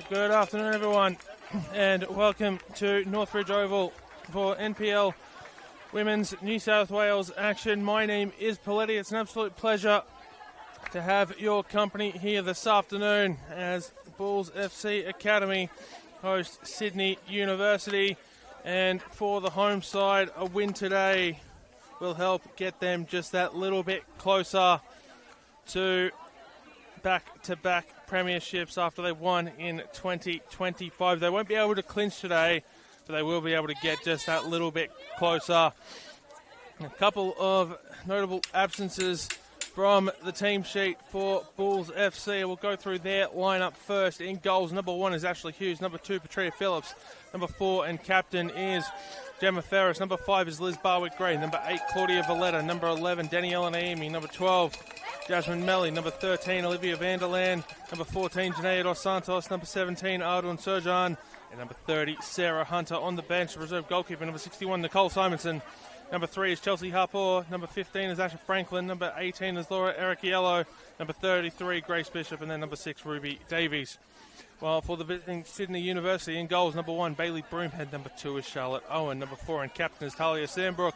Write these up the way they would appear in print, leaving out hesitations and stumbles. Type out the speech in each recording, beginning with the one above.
Good afternoon, everyone, and welcome to Northbridge Oval for NPL Women's New South Wales action. My name is Paletti. It's an absolute pleasure to have your company here this afternoon as Bulls FC Academy host Sydney University. And for the home side, a win today will help get them just that little bit closer to back-to-back premierships after they won in 2025. They won't be able to clinch today, but they will be able to get just that little bit closer. A couple of notable absences from the team sheet for Bulls FC. We'll go through their lineup first. In goals, number 1 is Ashley Hughes. Number 2, Petria Phillips. Number 4 and captain is Gemma Ferris. Number 5 is Liz Barwick-Gray. Number 8, Claudia Valletta. Number 11, Daniela Naimi. Number 12, Jasmine Melly. Number 13, Olivia Vanderland. Number 14, Janaea Dos Santos. Number 17, Ardun Surjan. And number 30, Sarah Hunter on the bench. Reserve goalkeeper, number 61, Nicole Simonson. Number 3 is Chelsea Harpour. Number 15 is Asha Franklin. Number 18 is Laura Ericiello. Number 33, Grace Bishop. And then number 6, Ruby Davies. Well, for the visiting Sydney University in goals, number 1, Bailey Broomhead. Number 2 is Charlotte Owen. Number 4 and captain is Talia Sandbrook.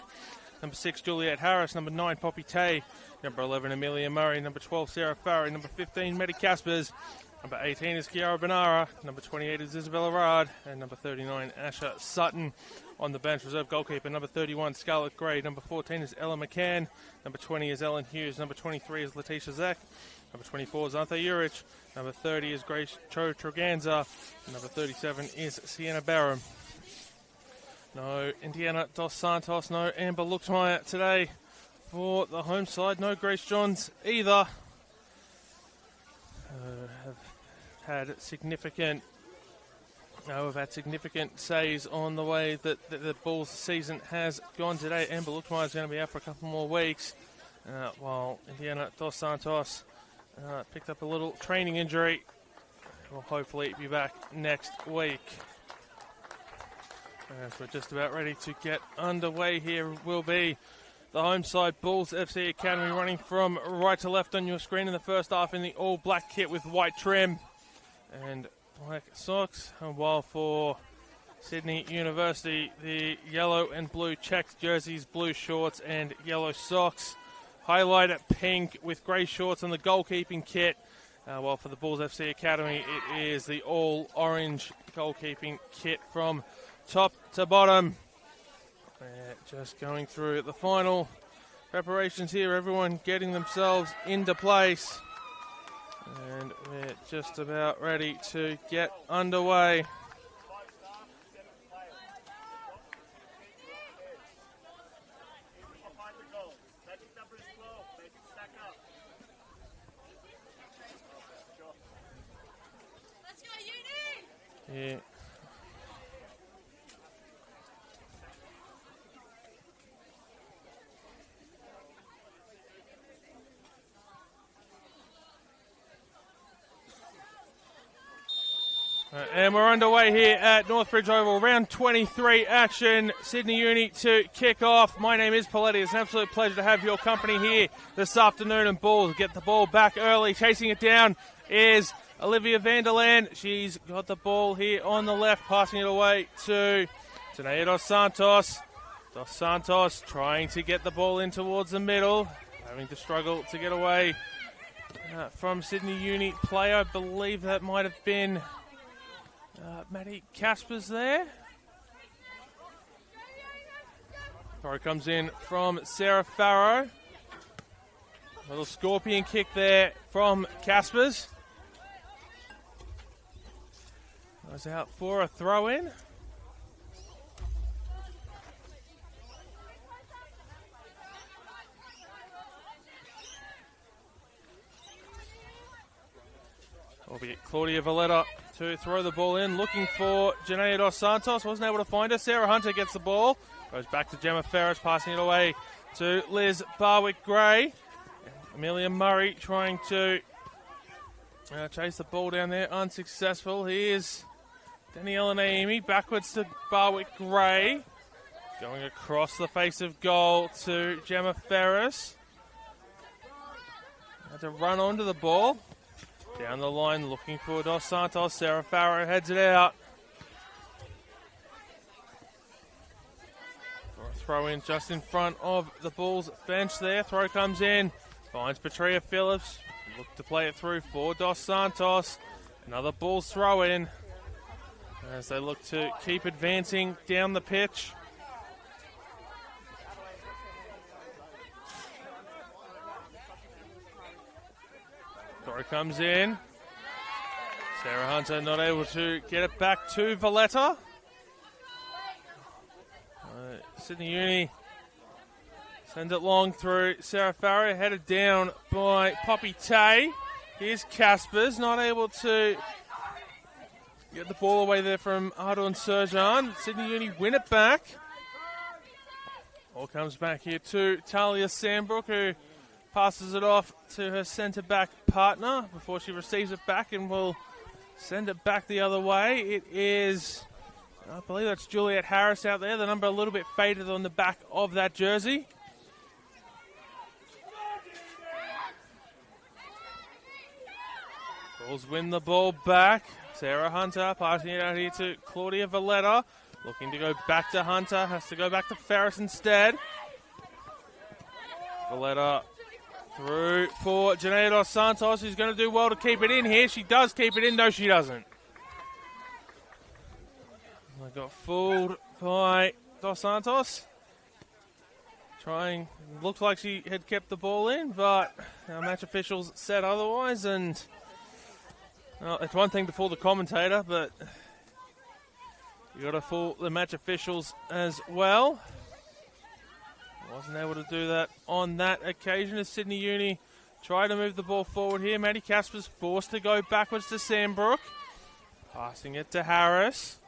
Number 6, Juliet Harris. Number 9, Poppy Tay. Number 11, Amelia Murray. Number 12, Sarah Farry. Number 15, Maddie Caspers. Number 18 is Kiara Benara. Number 28 is Isabella Rard. And number 39, Asha Sutton. On the bench, reserve goalkeeper, number 31, Scarlett Gray. Number 14 is Ella McCann. Number 20 is Ellen Hughes. Number 23 is Letitia Zak. Number 24 is Arthur Urich. Number 30 is Grace Cho Treganza. Number 37 is Sienna Barham. No Indiana Dos Santos, no Amber Luxmeyer today for the home side. No Grace Johns either. Have had significant says on the way that the Bulls season has gone today. Amber Luxmeyer is going to be out for a couple more weeks, while Indiana Dos Santos picked up a little training injury. Will hopefully be back next week. As we're just about ready to get underway here, will be the home side Bulls FC Academy running from right to left on your screen in the first half in the all-black kit with white trim and black socks, while for Sydney University, the yellow and blue checked jerseys, blue shorts and yellow socks. Highlighter pink with grey shorts on the goalkeeping kit, while for the Bulls FC Academy, it is the all-orange goalkeeping kit from top to bottom. Just going through the final preparations here, everyone getting themselves into place. And we're just about ready to get underway. Yeah. And we're underway here at Northbridge Oval. Round 23 action. Sydney Uni to kick off. My name is Paletti. It's an absolute pleasure to have your company here this afternoon. And Bulls get the ball back early. Chasing it down is Olivia Vanderland. She's got the ball here on the left, passing it away to Janaea Dos Santos. Dos Santos trying to get the ball in towards the middle. Having to struggle to get away from Sydney Uni play. I believe that might have been Maddie Caspers there. Throw comes in from Sarah Farrow. A little scorpion kick there from Caspers. Goes out for a throw in. Will be Claudia Valletta to throw the ball in, looking for Janaea Dos Santos. Wasn't able to find her. Sarah Hunter gets the ball. Goes back to Gemma Ferris, passing it away to Liz Barwick-Gray. Amelia Murray trying to chase the ball down there. Unsuccessful. Here's Daniela Naimi backwards to Barwick-Gray. Going across the face of goal to Gemma Ferris. Had to run onto the ball. Down the line, looking for Dos Santos. Sarah Farrow heads it out. For a throw in just in front of the Bulls bench there. Throw comes in. Finds Petria Phillips. Look to play it through for Dos Santos. Another Bulls throw in as they look to keep advancing down the pitch. Throw comes in. Sarah Hunter not able to get it back to Valletta. Sydney Uni sends it long through. Sarah Farrow headed down by Poppy Tay. Here's Caspers, not able to get the ball away there from Ardon Serjan. Sydney Uni win it back. Ball comes back here to Talia Sandbrook, who passes it off to her centre-back partner before she receives it back and will send it back the other way. It is, I believe that's Juliet Harris out there, the number a little bit faded on the back of that jersey. Bulls win the ball back. Sarah Hunter passing it out here to Claudia Valletta. Looking to go back to Hunter, has to go back to Ferris instead. Valletta through for Janae Dos Santos, who's going to do well to keep it in here. She does keep it in, no she doesn't. I got fooled by Dos Santos. Looked like she had kept the ball in, but our match officials said otherwise, and well, it's one thing to fool the commentator, but you got to fool the match officials as well. Wasn't able to do that on that occasion as Sydney Uni tried to move the ball forward here. Maddie Casper's forced to go backwards to Sandbrook. Passing it to Harris.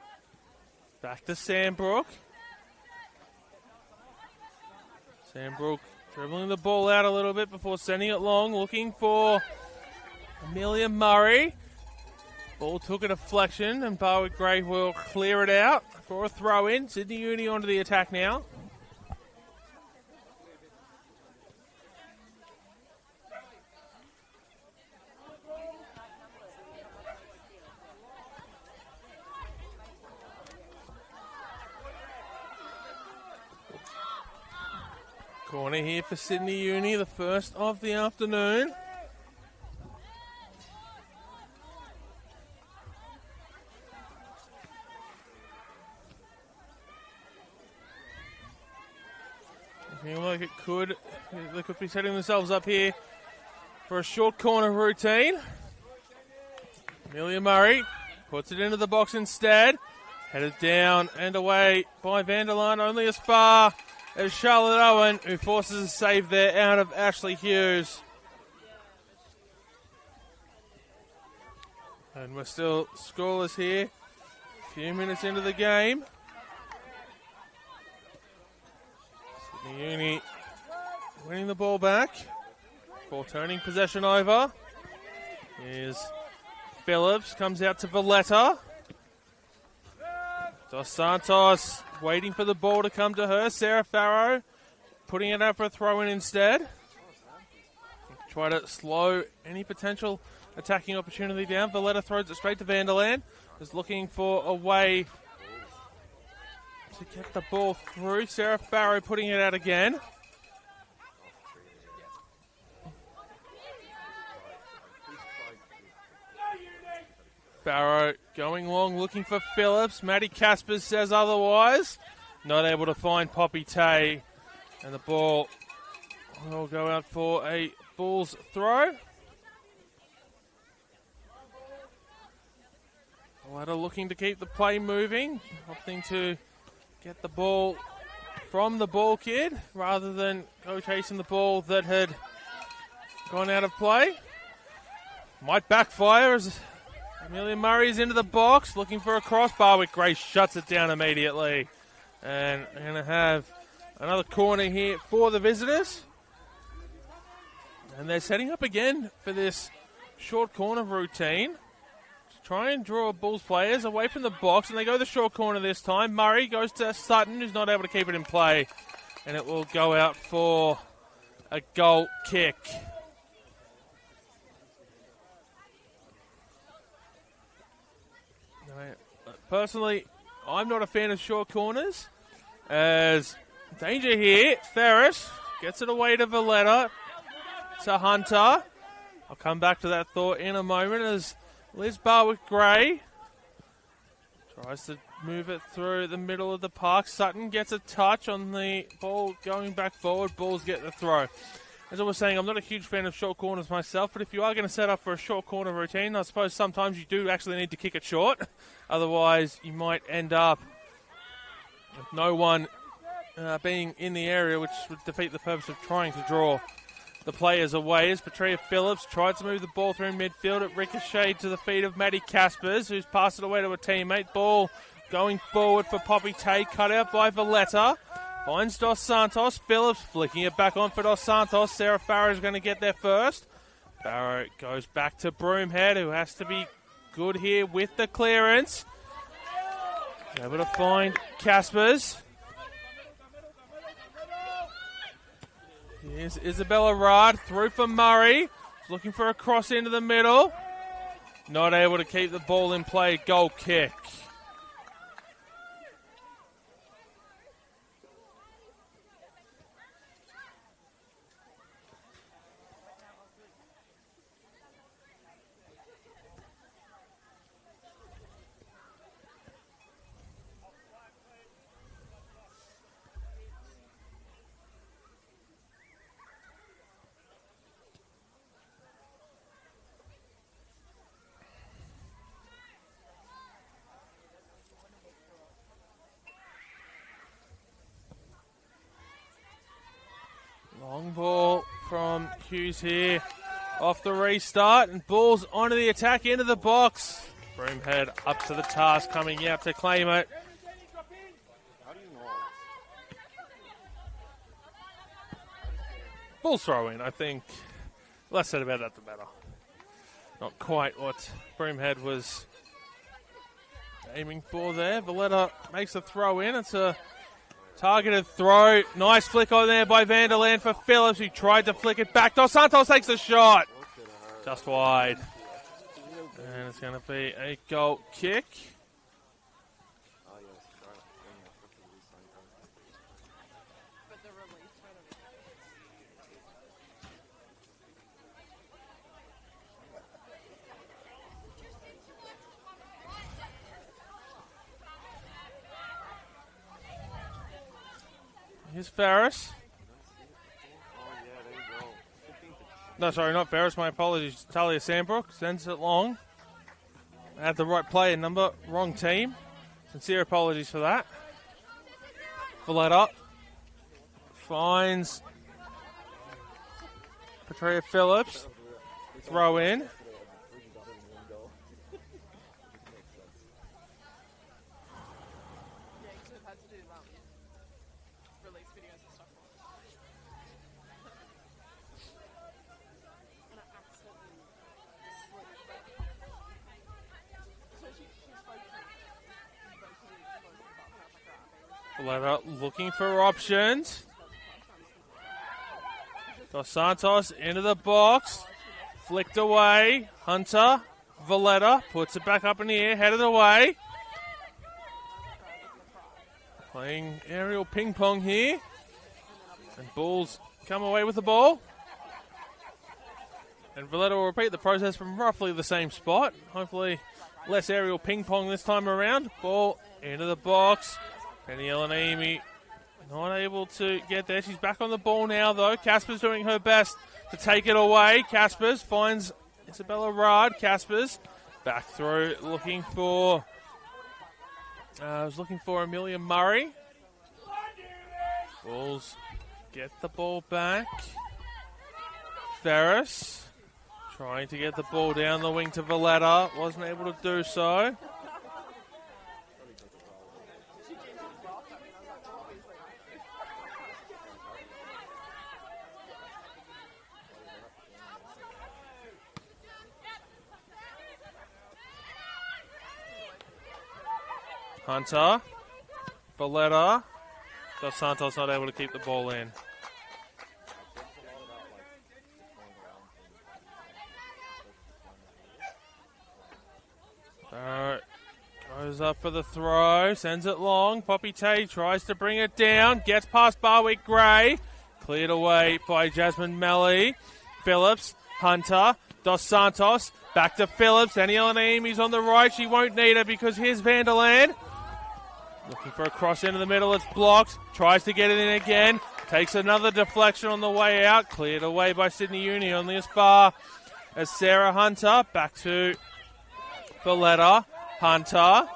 Back to Sandbrook. Sandbrook dribbling the ball out a little bit before sending it long. Looking for Amelia Murray. Ball took a deflection and Barwick Gray will clear it out for a throw in. Sydney Uni onto the attack now. Corner here for Sydney Uni, the first of the afternoon. Looking like they could be setting themselves up here for a short corner routine. Amelia Murray puts it into the box instead. Headed down and away by Vanderlaan, only as far as Charlotte Owen, who forces a save there out of Ashley Hughes. And we're still scoreless here. A few minutes into the game. Sydney Uni winning the ball back before turning possession over. Here's Phillips, comes out to Valletta. Dos Santos waiting for the ball to come to her. Sarah Farrow putting it out for a throw-in instead. Try to slow any potential attacking opportunity down. Valletta throws it straight to Vanderlaan. Is looking for a way to get the ball through. Sarah Farrow putting it out again. Farrow going long, looking for Phillips. Maddie Caspers says otherwise. Not able to find Poppy Tay. And the ball will go out for a Bulls throw. Ladder looking to keep the play moving. Opting to get the ball from the ball kid rather than go chasing the ball that had gone out of play. Might backfire as Amelia Murray's into the box, looking for a cross. Barwick Gray shuts it down immediately. And we're going to have another corner here for the visitors. And they're setting up again for this short corner routine. To try and draw Bulls players away from the box. And they go the short corner this time. Murray goes to Sutton, who's not able to keep it in play. And it will go out for a goal kick. Personally, I'm not a fan of short corners. As danger here, Ferris gets it away to Valletta. To Hunter. I'll come back to that thought in a moment as Liz Barwick-Gray tries to move it through the middle of the park. Sutton gets a touch on the ball going back forward. Bulls get the throw. As I was saying, I'm not a huge fan of short corners myself, but if you are going to set up for a short corner routine, I suppose sometimes you do actually need to kick it short. Otherwise, you might end up with no one being in the area, which would defeat the purpose of trying to draw the players away. As Petria Phillips tried to move the ball through midfield, it ricocheted to the feet of Maddie Caspers, who's passed it away to a teammate. Ball going forward for Poppy Tate, cut out by Valletta. Finds Dos Santos. Phillips flicking it back on for Dos Santos. Sarah Farrow is going to get there first. Farrow goes back to Broomhead, who has to be good here with the clearance. Able to find Caspers. Here's Isabella Rard through for Murray. Looking for a cross into the middle. Not able to keep the ball in play. Goal kick. Long ball from Hughes here. Off the restart, and Bulls onto the attack into the box. Broomhead up to the task, coming out to claim it. Bulls throw in, I think. Less said about that, the better. Not quite what Broomhead was aiming for there. Valletta makes a throw in. It's a targeted throw. Nice flick on there by Vanderland for Phillips, who tried to flick it back. Dos Santos takes the shot. Just wide. And it's going to be a goal kick. Here's Ferris. No, sorry, not Ferris. My apologies. Talia Sandbrook sends it long. Had the right player number, wrong team. Sincere apologies for that. Valletta finds Petria Phillips. Throw in. Valletta looking for options. Dos Santos into the box. Flicked away. Hunter. Valletta puts it back up in the air. Headed away. Playing aerial ping pong here. And Bulls come away with the ball. And Valletta will repeat the process from roughly the same spot. Hopefully less aerial ping pong this time around. Ball into the box. Penny Elanimi not able to get there. She's back on the ball now, though. Casper's doing her best to take it away. Caspers finds Isabella Rard. Caspers back through, looking for Amelia Murray. Bulls get the ball back. Ferris trying to get the ball down the wing to Valletta. Wasn't able to do so. Hunter, Valletta, Dos Santos not able to keep the ball in. Barrett goes Goes up for the throw, sends it long. Poppy Tay tries to bring it down, gets past Barwick Gray. Cleared away by Jasmine Melly. Phillips, Hunter, Dos Santos, back to Phillips. Daniela Naimi's on the right. She won't need it because here's Vanderland. Looking for a cross into the middle. It's blocked. Tries to get it in again. Takes another deflection on the way out. Cleared away by Sydney Uni, only as far as Sarah Hunter. Back to Valletta. Hunter.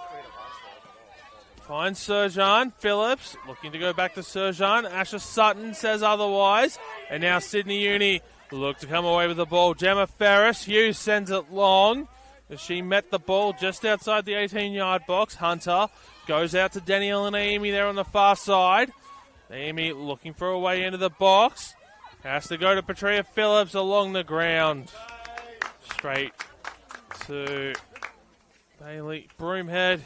Finds Serjan. Phillips looking to go back to Serjan. Asher Sutton says otherwise. And now Sydney Uni look to come away with the ball. Gemma Ferris. Hughes sends it long as she met the ball just outside the 18-yard box. Hunter goes out to Danielle and Naomi there on the far side. Naomi looking for a way into the box. Has to go to Petria Phillips along the ground. Straight to Bailey Broomhead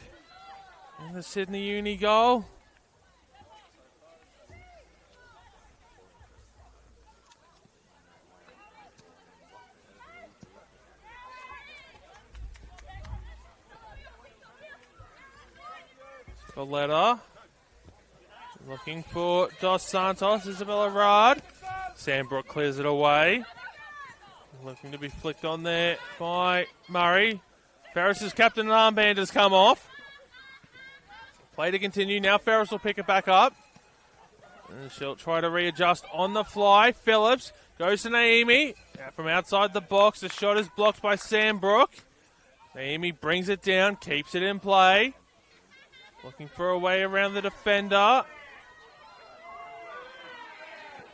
in the Sydney Uni goal. Valletta looking for Dos Santos. Isabella Rard. Sandbrook clears it away. Looking to be flicked on there by Murray. Ferris's captain armband has come off. Play to continue. Now Ferris will pick it back up. And she'll try to readjust on the fly. Phillips goes to Naomi. From outside the box, the shot is blocked by Sandbrook. Naomi brings it down, keeps it in play. Looking for a way around the defender.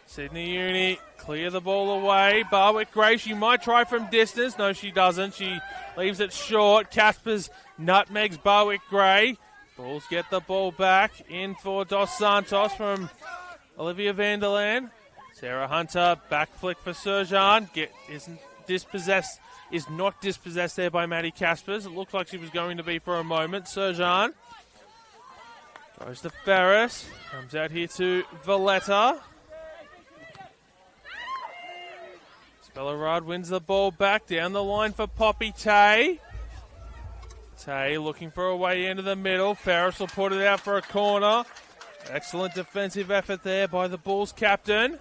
Sydney Uni clear the ball away. Barwick Gray, she might try from distance. No, she doesn't. She leaves it short. Caspers nutmegs Barwick Gray. Bulls get the ball back in for Dos Santos from Olivia Vanderland. Sarah Hunter, back flick for Serjan. Is not dispossessed there by Maddie Caspers. It looked like she was going to be for a moment. Serjan goes to Ferris. Comes out here to Valletta. Bellarard wins the ball back down the line for Poppy Tay. Tay looking for a way into the middle. Ferris will put it out for a corner. Excellent defensive effort there by the Bulls captain.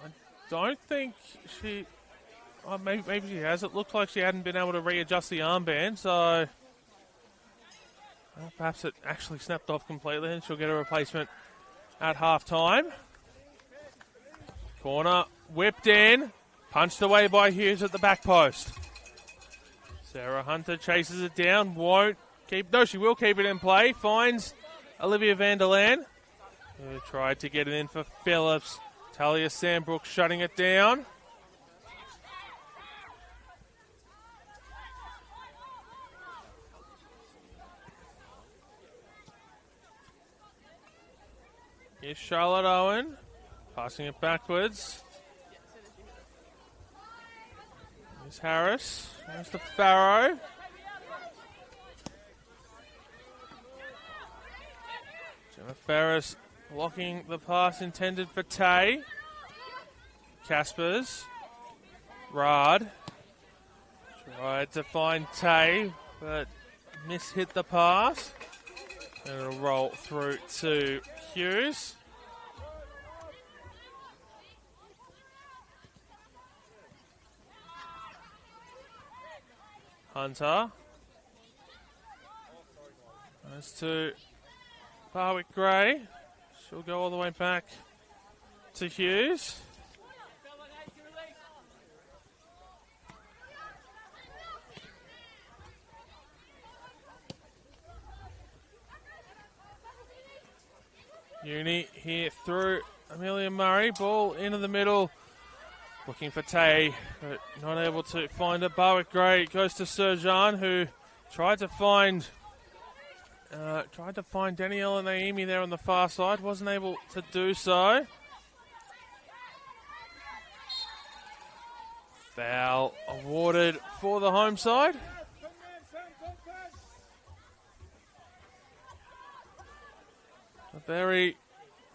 I don't think she... Oh, maybe she has. It looked like she hadn't been able to readjust the armband, so... Well, perhaps it actually snapped off completely and she'll get a replacement at half-time. Corner whipped in. Punched away by Hughes at the back post. Sarah Hunter chases it down. Won't keep... No, she will keep it in play. Finds Olivia Vanderland, who tried to get it in for Phillips. Talia Sandbrook shutting it down. Here's Charlotte Owen, passing it backwards. Here's Harris, there's the Farrow. Gemma Ferris blocking the pass intended for Tay. Caspers, Rard, tried to find Tay, but mishit the pass. And it'll roll through to Hughes. Hunter. Goes to Barwick Gray. She'll go all the way back to Hughes. Uni here through Amelia Murray. Ball into the middle. Looking for Tay, but not able to find it. Barwick Gray goes to Serjan, who tried to find Danielle and Naomi there on the far side. Wasn't able to do so. Foul awarded for the home side. A very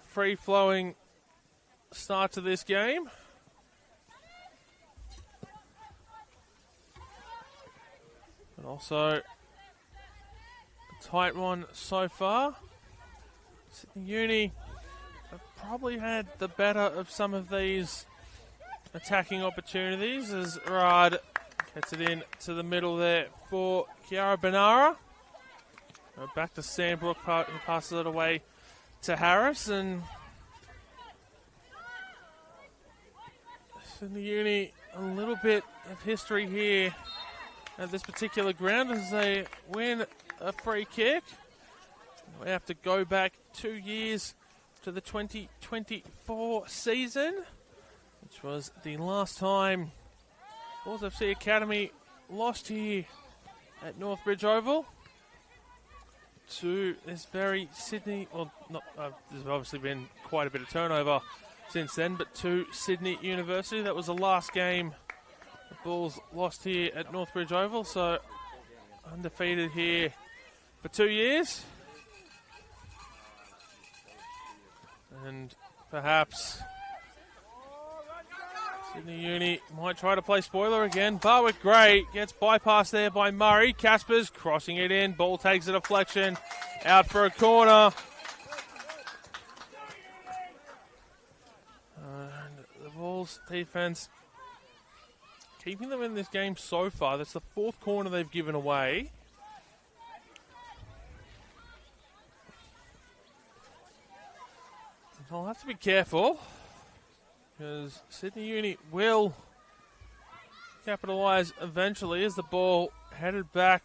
free-flowing start to this game. But also a tight one so far. Sydney Uni have probably had the better of some of these attacking opportunities as Rad gets it in to the middle there for Kiara Benara. Back to Sandbrook, passes it away to Harris, and Sydney Uni a little bit of history here at this particular ground as they win a free kick. We have to go back 2 years to the 2024 season, which was the last time Bulls FC Academy lost here at Northbridge Oval to this very Sydney, well, not, there's obviously been quite a bit of turnover since then, but to Sydney University. That was the last game the Bulls lost here at Northbridge Oval, so undefeated here for 2 years. And perhaps Sydney Uni might try to play spoiler again. Barwick Gray gets bypassed there by Murray. Caspers crossing it in. Ball takes a deflection. Out for a corner. And the Bulls defense keeping them in this game so far. That's the fourth corner they've given away. I'll have to be careful because Sydney Uni will capitalise eventually as the ball headed back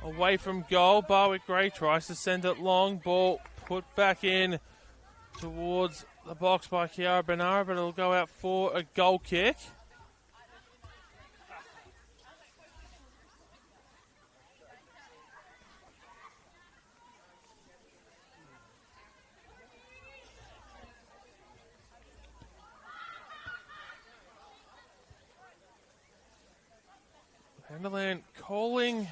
away from goal. Barwick Gray tries to send it long. Ball put back in towards the box by Kiara Benara, but it'll go out for a goal kick. Vanderland calling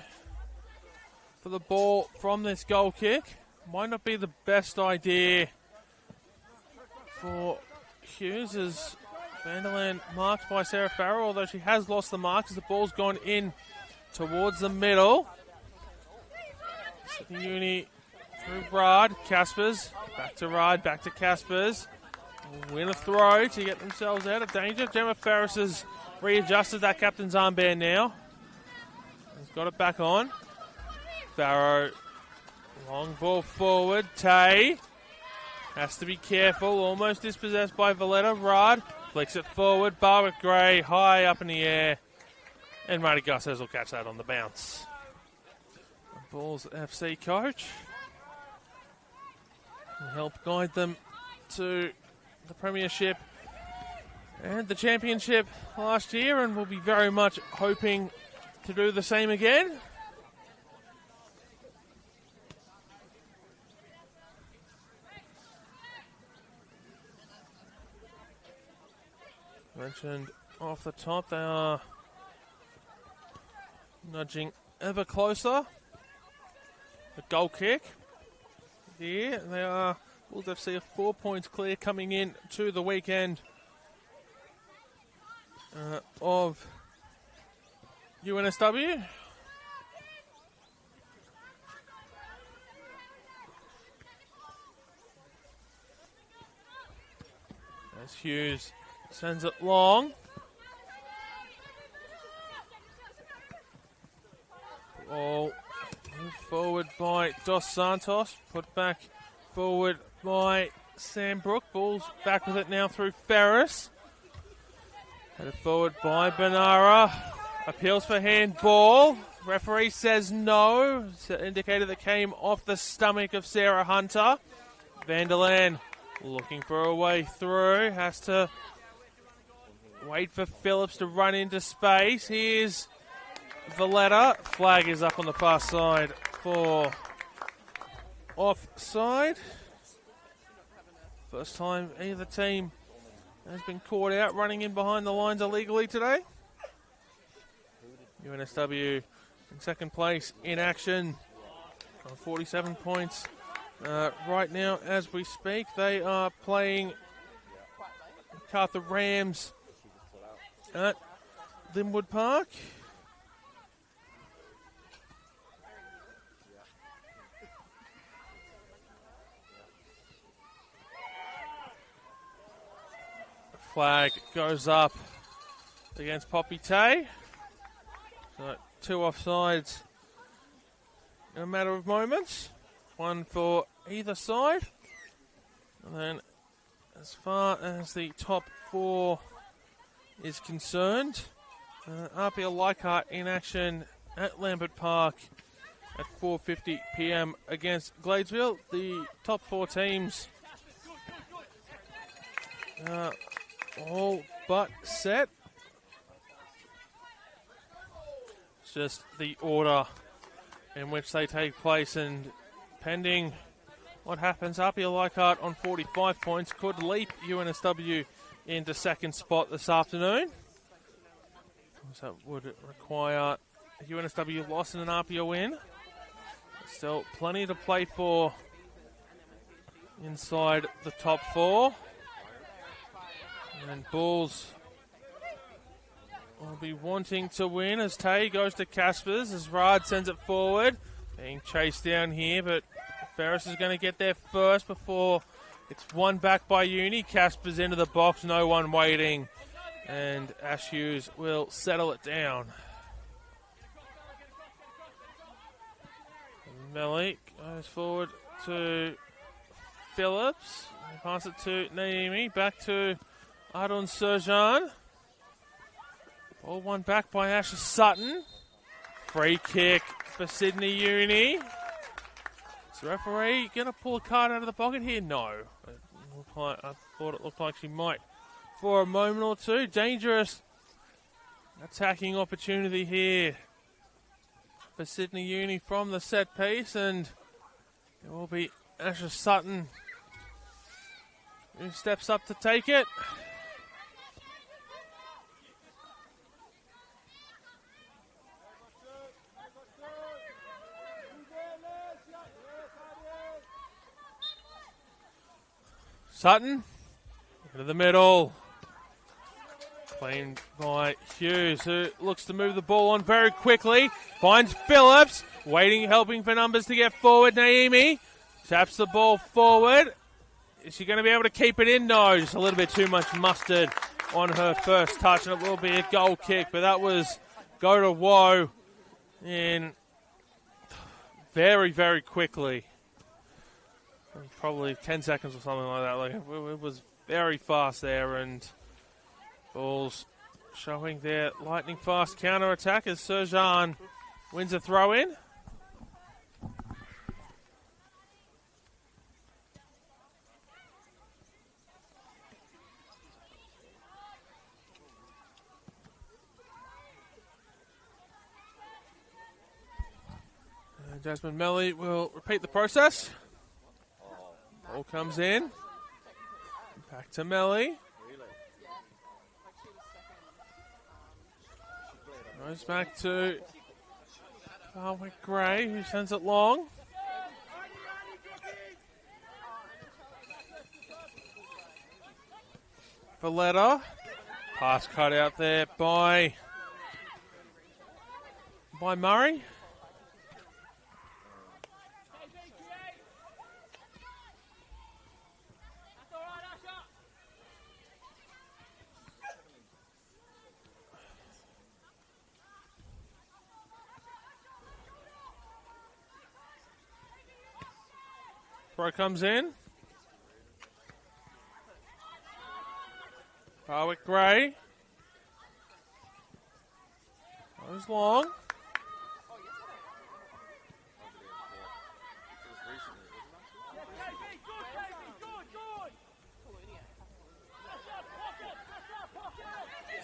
for the ball from this goal kick. Might not be the best idea for Hughes as Vanderland marked by Sarah Farrell, although she has lost the mark as the ball's gone in towards the middle. Sydney Uni through Rad, Caspers, back to Rad, back to Caspers. Win a throw to get themselves out of danger. Gemma Ferris has readjusted that captain's armband now. He's got it back on. Farrow, long ball forward. Tay has to be careful. Almost dispossessed by Valletta. Rad flicks it forward. Barwick Gray high up in the air. And Marty Gussos will catch that on the bounce. Bulls FC coach will help guide them to the premiership and the championship last year, and we'll be very much hoping to do the same again. Mentioned off the top, they are nudging ever closer. A goal kick here. They are Bulls FC are 4 points clear coming in to the weekend of UNSW. As Hughes sends it long. Ball moved forward by Dos Santos. Put back forward by Sam Brook. Ball's back with it now through Ferris. Headed forward by Benara. Appeals for handball. Referee says no. It's an indicator that came off the stomach of Sarah Hunter. Vanderland looking for a way through. Has to wait for Phillips to run into space. Here's Valletta. Flag is up on the far side for offside. First time either team has been caught out running in behind the lines illegally today. UNSW in second place in action on 47 points right now as we speak. They are playing MacArthur Rams at Linwood Park. Flag goes up against Poppy Tay. So 2 offsides in a matter of moments. 1 for either side. And then as far as the top 4 is concerned, RPL Leichhardt in action at Lambert Park at 4:50 p.m. against Gladesville. The top 4 teams all but set. It's just the order in which they take place, and pending what happens, RPL Leichhardt on 45 points could leap UNSW into second spot this afternoon. So that would require a UNSW loss and an RPL win. Still plenty to play for inside the top 4. And Bulls will be wanting to win as Tay goes to Caspers as Rad sends it forward. Being chased down here, but Ferris is going to get there first before it's won back by Uni. Caspers into the box, no one waiting. And Ash Hughes will settle it down. Melly goes forward to Phillips. Pass it to Naimi. Back to Ardon Serjan. Ball won back by Asher Sutton. Free kick for Sydney Uni. Is the referee going to pull a card out of the pocket here? No. I thought it looked like she might for a moment or two. Dangerous attacking opportunity here for Sydney Uni from the set piece, and it will be Asher Sutton who steps up to take it. Sutton into the middle. Claimed by Hughes, who looks to move the ball on very quickly. Finds Phillips, waiting, helping for numbers to get forward. Naimi taps the ball forward. Is she going to be able to keep it in? No, just a little bit too much mustard on her first touch, and it will be a goal kick. But that was go to woe in very, very quickly. Probably 10 seconds or something like that. Like it was very fast there, and Bulls showing their lightning fast counter attack as Serjan wins a throw in. Jasmine Melly will repeat the process. Ball comes in. Back to Melly. Goes back to Harwick Gray, who sends it long. Valletta. Pass cut out there by Murray. Throw comes in. Harwick Gray. Goes long.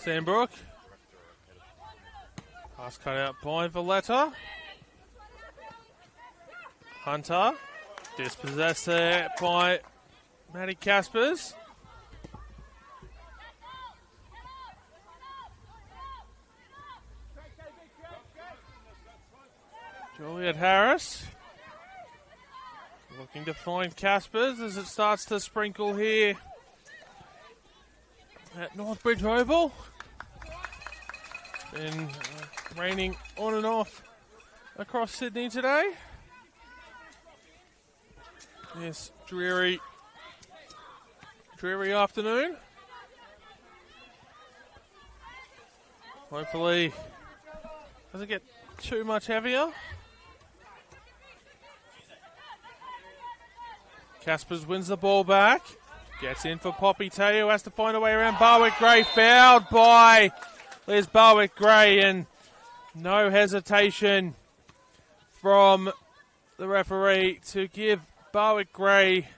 Sandbrook. Pass cut out by Valletta. Hunter. Dispossessed there by Maddie Caspers. Juliet Harris. Looking to find Caspers as it starts to sprinkle here at Northbridge Oval. It's been raining on and off across Sydney today. Yes, dreary afternoon. Hopefully doesn't get too much heavier. Caspers wins the ball back. Gets in for Poppy Tay, who has to find a way around Barwick-Gray. Fouled by Liz Barwick-Gray, and no hesitation from the referee to give Barwick-Gray,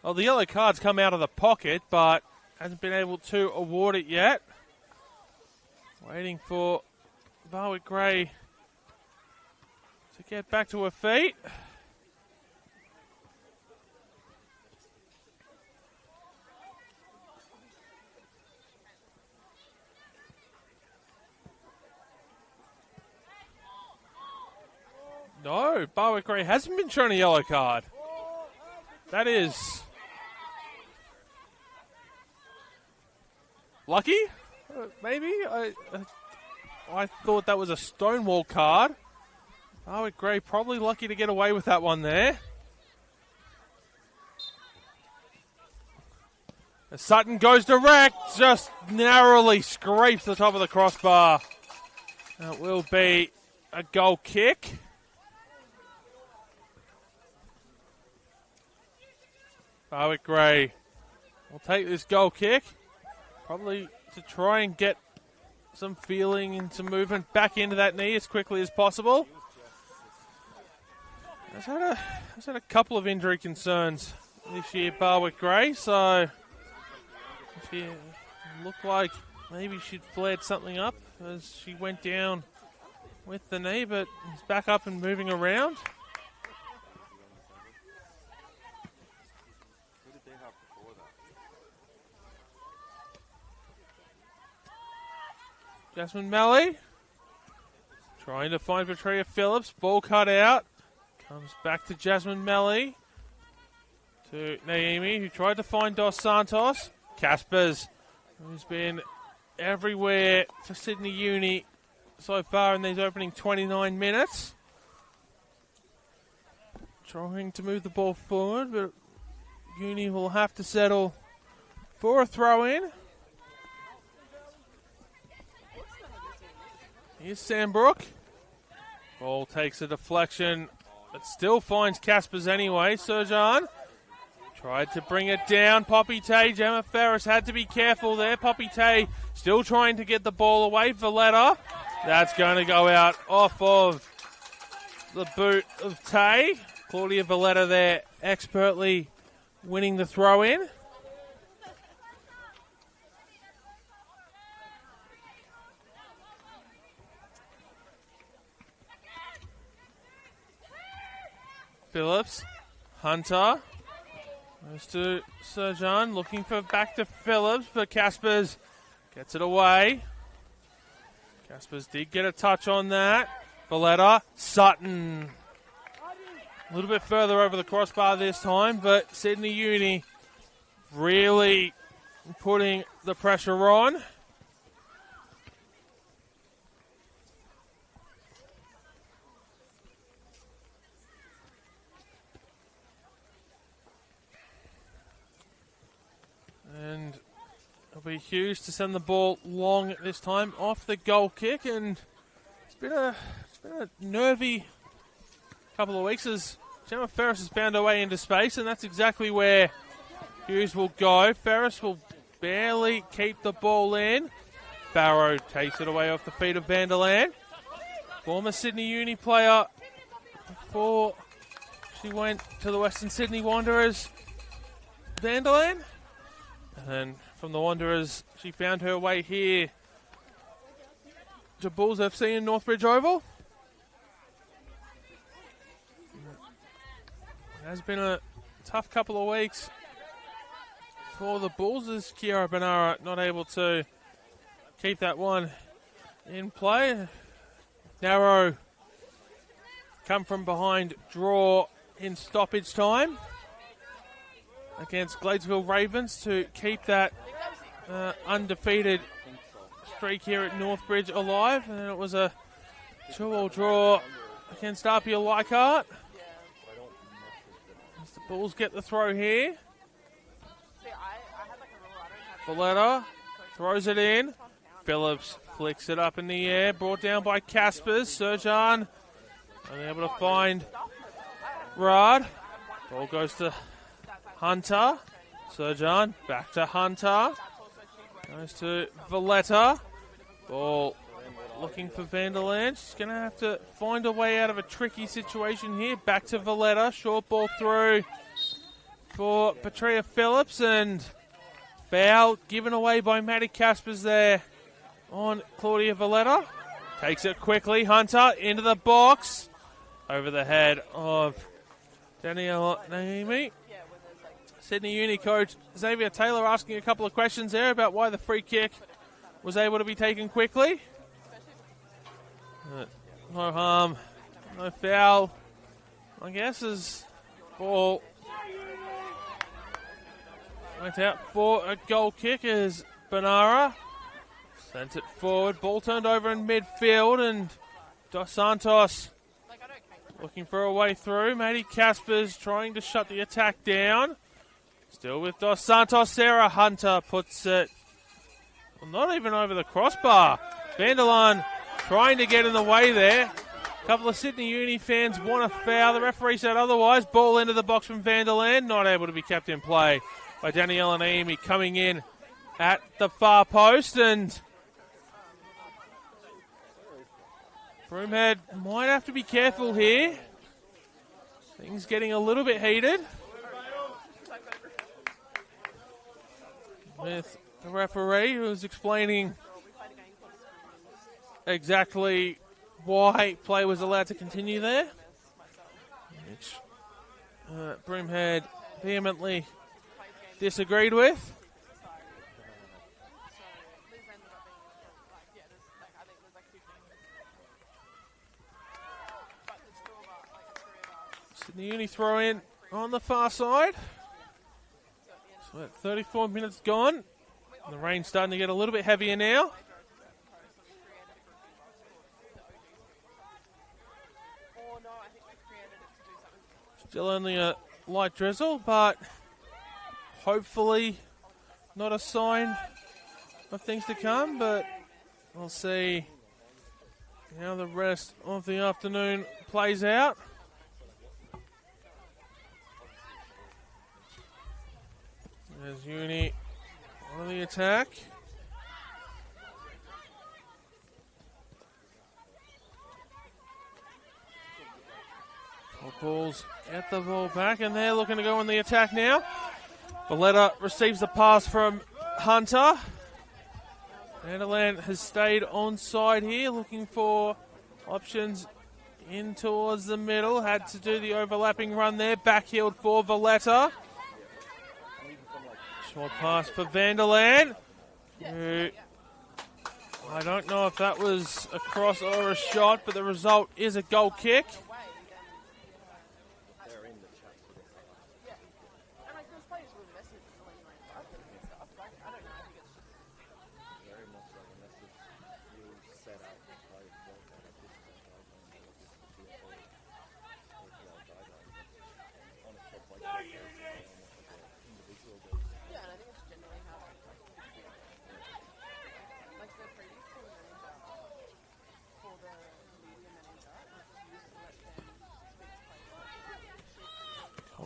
well, the yellow card's come out of the pocket, but hasn't been able to award it yet. Waiting for Barwick-Gray to get back to her feet. No, Barwick-Gray hasn't been shown a yellow card. That is lucky, maybe? I thought that was a Stonewall card. Barwick-Gray probably lucky to get away with that one there. As Sutton goes direct, just narrowly scrapes the top of the crossbar. That will be a goal kick. Barwick-Gray will take this goal kick, probably to try and get some feeling and some movement back into that knee as quickly as possible. Has had a couple of injury concerns this year, Barwick-Gray, so she looked like maybe she'd flared something up as she went down with the knee, but is back up and moving around. Jasmine Melly trying to find Petria Phillips. Ball cut out. Comes back to Jasmine Melly. To Naomi, who tried to find Dos Santos. Caspers, who's been everywhere for Sydney Uni so far in these opening 29 minutes. Trying to move the ball forward, but Uni will have to settle for a throw-in. Here's Sandbrook. Ball takes a deflection, but still finds Caspers anyway. Serjan tried to bring it down. Poppy Tay, Gemma Ferris had to be careful there. Poppy Tay still trying to get the ball away. Valletta, that's going to go out off of the boot of Tay. Claudia Valletta there expertly winning the throw-in. Phillips, Hunter, goes to Serjan, looking for back to Phillips, but Caspers gets it away. Caspers did get a touch on that. Valletta, Sutton, a little bit further over the crossbar this time, but Sydney Uni really putting the pressure on. And it'll be Hughes to send the ball long this time off the goal kick, and it's been a nervy couple of weeks as Gemma Ferris has found her way into space, and that's exactly where Hughes will go. Ferris will barely keep the ball in. Farrow takes it away off the feet of Vanderland. Former Sydney Uni player before she went to the Western Sydney Wanderers, Vanderland. And then from the Wanderers, she found her way here to Bulls FC in Northbridge Oval. It has been a tough couple of weeks for the Bulls as Kiara Benara not able to keep that one in play. Narrow come from behind draw in stoppage time against Gladesville Ravens to keep that undefeated streak here at Northbridge alive, and it was a 2-all draw against Apia Leichhardt. As the Bulls get the throw here. Valletta throws it in. Phillips flicks it up in the air, brought down by Caspers. Serjan unable to find Rad. Ball goes to Hunter. Serjan back to Hunter. Goes to Valletta. Ball looking for Vanderland. She's going to have to find a way out of a tricky situation here. Back to Valletta. Short ball through for Petria Phillips, and foul given away by Maddie Caspers there on Claudia Valletta. Takes it quickly. Hunter into the box. Over the head of Danielle Naomi. Sydney Uni coach Xavier Taylor asking a couple of questions there about why the free kick was able to be taken quickly. No harm, no foul. I guess as ball went out for a goal kick as Benara sent it forward. Ball turned over in midfield, and Dos Santos looking for a way through. Maddie Caspers trying to shut the attack down. Still with Dos Santos. Sarah Hunter puts it not even over the crossbar. Vanderlaan trying to get in the way there. A couple of Sydney Uni fans want a foul. The referee said otherwise. Ball into the box from Vanderlaan. Not able to be kept in play by Danielle Naomi coming in at the far post. And Broomhead might have to be careful here. Things getting a little bit heated. With the referee who was explaining exactly why play was allowed to continue there, which Broomhead vehemently disagreed with. Sydney Uni throw in on the far side. So 34 minutes gone. The rain's starting to get a little bit heavier now. Still only a light drizzle, but hopefully not a sign of things to come. But we'll see how the rest of the afternoon plays out. There's Uni on the attack. Bulls get the ball back, and they're looking to go on the attack now. Valletta receives the pass from Hunter. Vanderland has stayed onside here, looking for options in towards the middle. Had to do the overlapping run there. Backheeled for Valletta. Short pass for Vanderland. I don't know if that was a cross or a shot, but the result is a goal kick.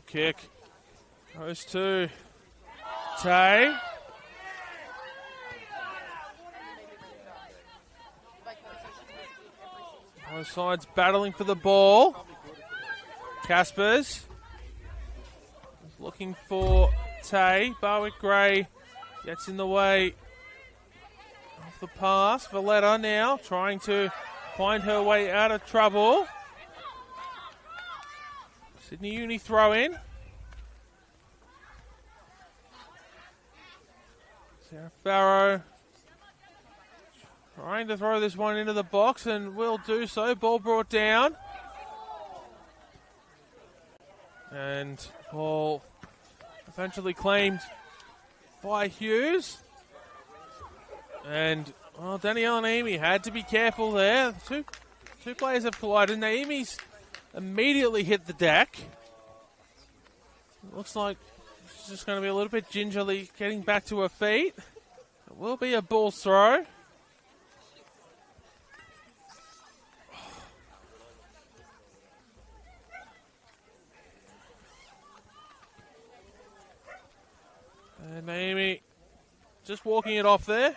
Kick goes to Tay. Both sides battling for the ball. Caspers is looking for Tay. Barwick Gray gets in the way of the pass. Valletta now trying to find her way out of trouble. Sydney Uni throw in. Sarah Farrow trying to throw this one into the box and will do so. Ball brought down. And ball eventually claimed by Hughes. And, well, Danielle and Amy had to be careful there. Two players have collided. Naomi's immediately hit the deck. Looks like she's just going to be a little bit gingerly getting back to her feet. It will be a ball throw. And Naomi just walking it off there.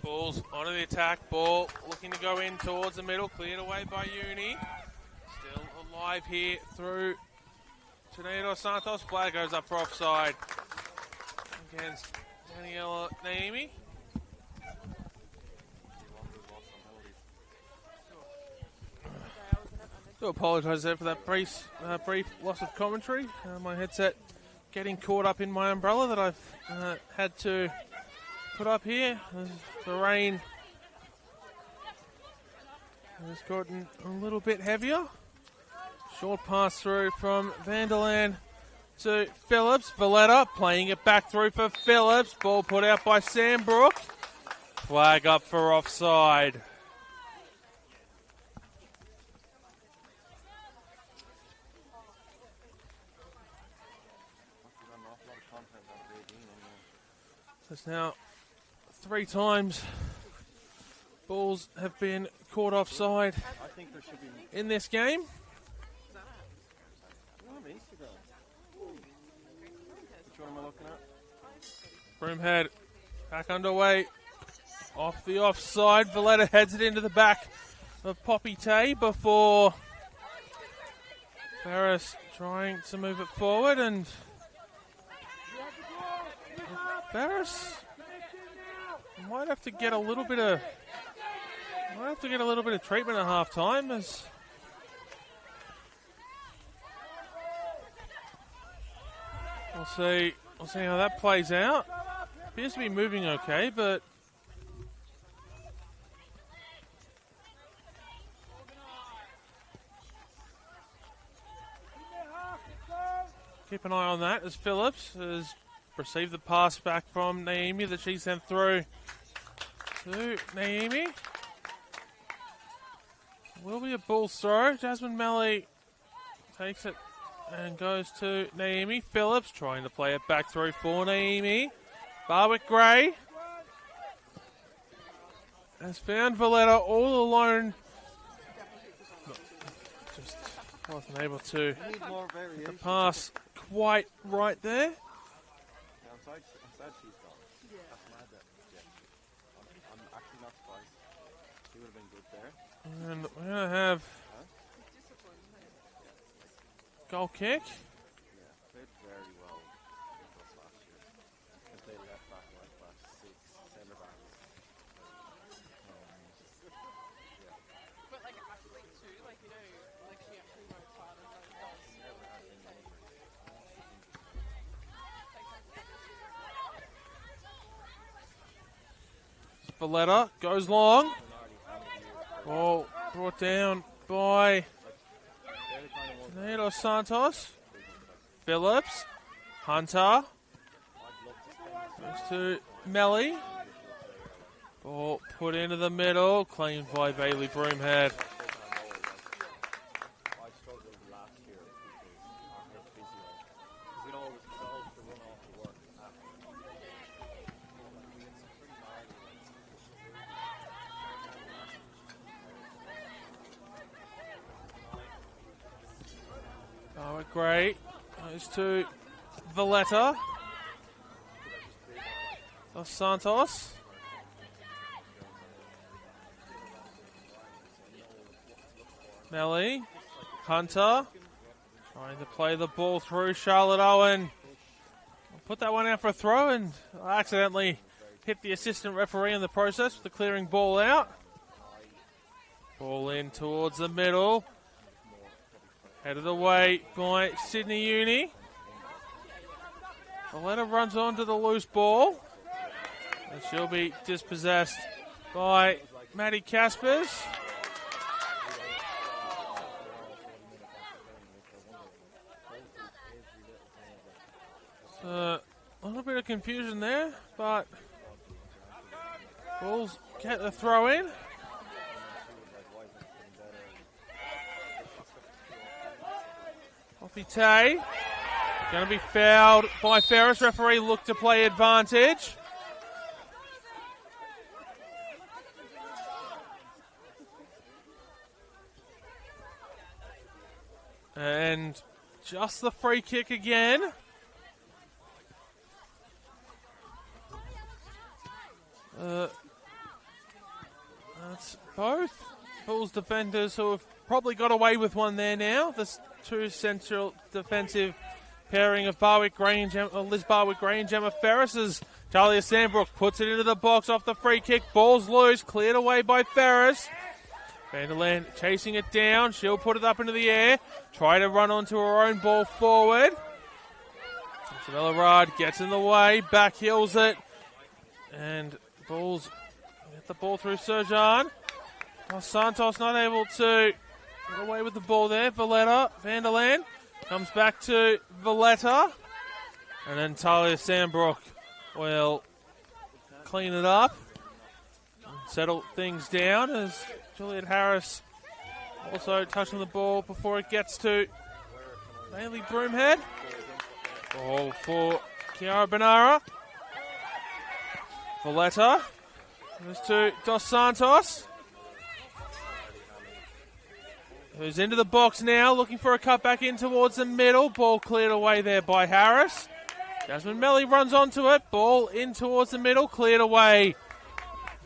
Ball's onto the attack. Ball looking to go in towards the middle. Cleared away by Uni. Still alive here through Tornado Santos. Flag goes up for offside against Daniela Naimi. Do apologise there for that brief loss of commentary. My headset getting caught up in my umbrella that I've had to put up here. The rain has gotten a little bit heavier. Short pass through from Vanderland to Phillips. Valletta playing it back through for Phillips. Ball put out by Sambrook. Flag up for offside. It's now 3 times balls have been caught offside in this game. Broomhead back underway off the offside. Valletta heads it into the back of Poppy Tay before Ferris trying to move it forward, and Ferris might have to get a little bit of treatment at half time, as we'll see how that plays out. Appears to be moving okay, but keep an eye on that as Phillips has received the pass back from Naomi that she sent through to Naomi. Will be a ball throw. Jasmine Melly takes it and goes to Naomi. Phillips trying to play it back through for Naomi. Barwick Gray has found Valletta all alone. Just wasn't able to get the pass quite right there. And we're going to have goal kick. Valletta goes long. Ball brought down by Tornado Santos. Phillips. Hunter. Goes to Melly. Ball put into the middle. Claimed by Bailey Broomhead. Gray goes to Valletta. Dos Santos. Melly. Hunter. Trying to play the ball through Charlotte Owen. Put that one out for a throw and accidentally hit the assistant referee in the process with the clearing ball out. Ball in towards the middle. Headed away by Sydney Uni. Valletta runs onto the loose ball. And she'll be dispossessed by Maddie Caspers. So, a little bit of confusion there, but Bulls get the throw in. Poppy Tay going to be fouled by Ferris. Referee look to play advantage. And just the free kick again. That's both Bulls defenders who have probably got away with one there now. The two central defensive pairing of Liz Barwick-Gray and Gemma Ferris as Talia Sandbrook puts it into the box off the free kick. Ball's loose, cleared away by Ferris. Vanderland chasing it down. She'll put it up into the air. Try to run onto her own ball forward. Isabella Rad gets in the way, back heels it. And Bulls get the ball through Serjan. Dos Santos not able to get away with the ball there. Valletta, Vanderland comes back to Valletta. And then Talia Sandbrook will clean it up and settle things down as Juliet Harris also touching the ball before it gets to Bailey Broomhead. Ball for Kiara Benara. Valletta goes to Dos Santos, who's into the box now, looking for a cut back in towards the middle. Ball cleared away there by Harris. Jasmine Melly runs onto it. Ball in towards the middle, cleared away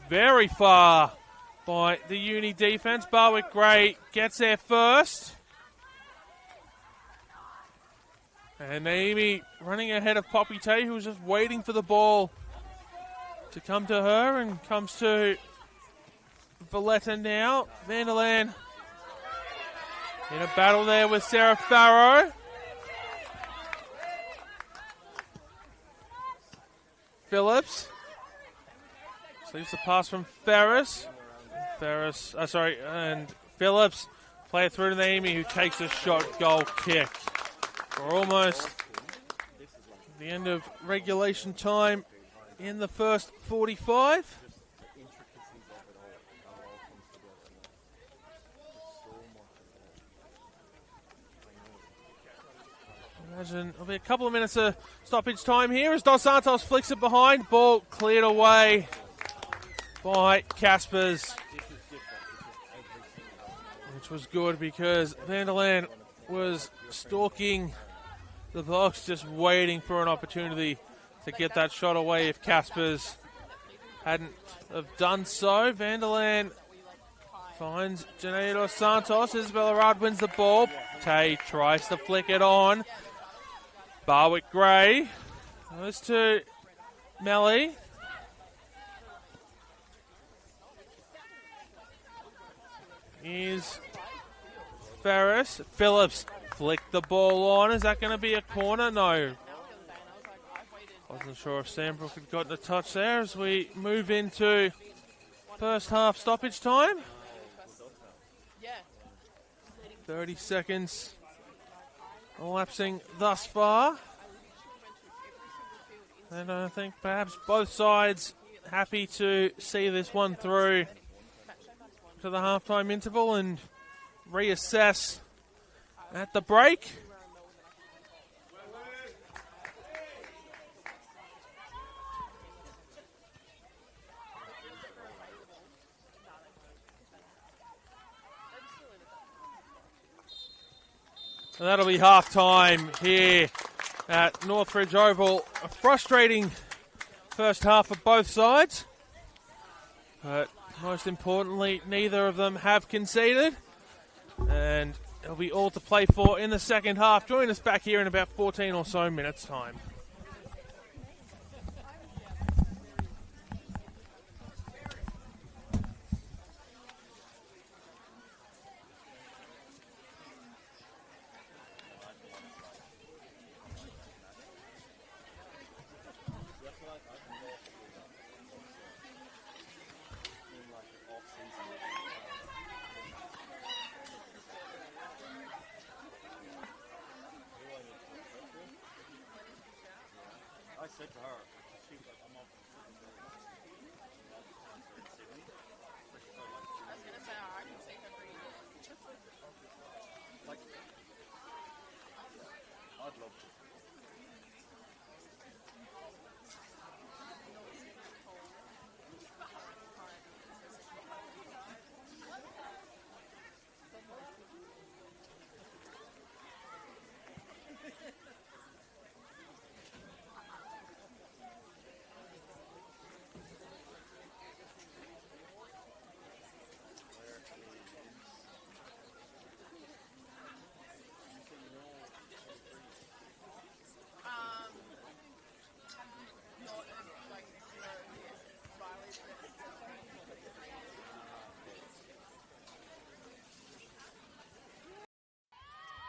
very far by the Uni defense. Barwick-Gray gets there first. And Amy running ahead of Poppy Tay, who was just waiting for the ball to come to her, and comes to Valletta now. Vanderland in a battle there with Sarah Farrow. Phillips leaves the pass from Ferris. And Phillips play it through to Amy, who takes a shot goal kick. We're almost at the end of regulation time in the first 45. Imagine it'll be a couple of minutes of stoppage time here as Dos Santos flicks it behind. Ball cleared away by Caspers, which was good because Vanderland was stalking the box, just waiting for an opportunity to get that shot away if Caspers hadn't have done so. Vanderland finds Janae Dos Santos. Isabella Rad wins the ball. Tay tries to flick it on. Barwick-Gray goes to Melly. Here's Ferris. Phillips flicked the ball on. Is that going to be a corner? No. Wasn't sure if Sandbrook had gotten a touch there as we move into first half stoppage time. 30 seconds elapsing thus far. And I think perhaps both sides happy to see this one through to the halftime interval and reassess at the break. And that'll be half-time here at Northridge Oval. A frustrating first half for both sides. But most importantly, neither of them have conceded. And it'll be all to play for in the second half. Join us back here in about 14 or so minutes' time.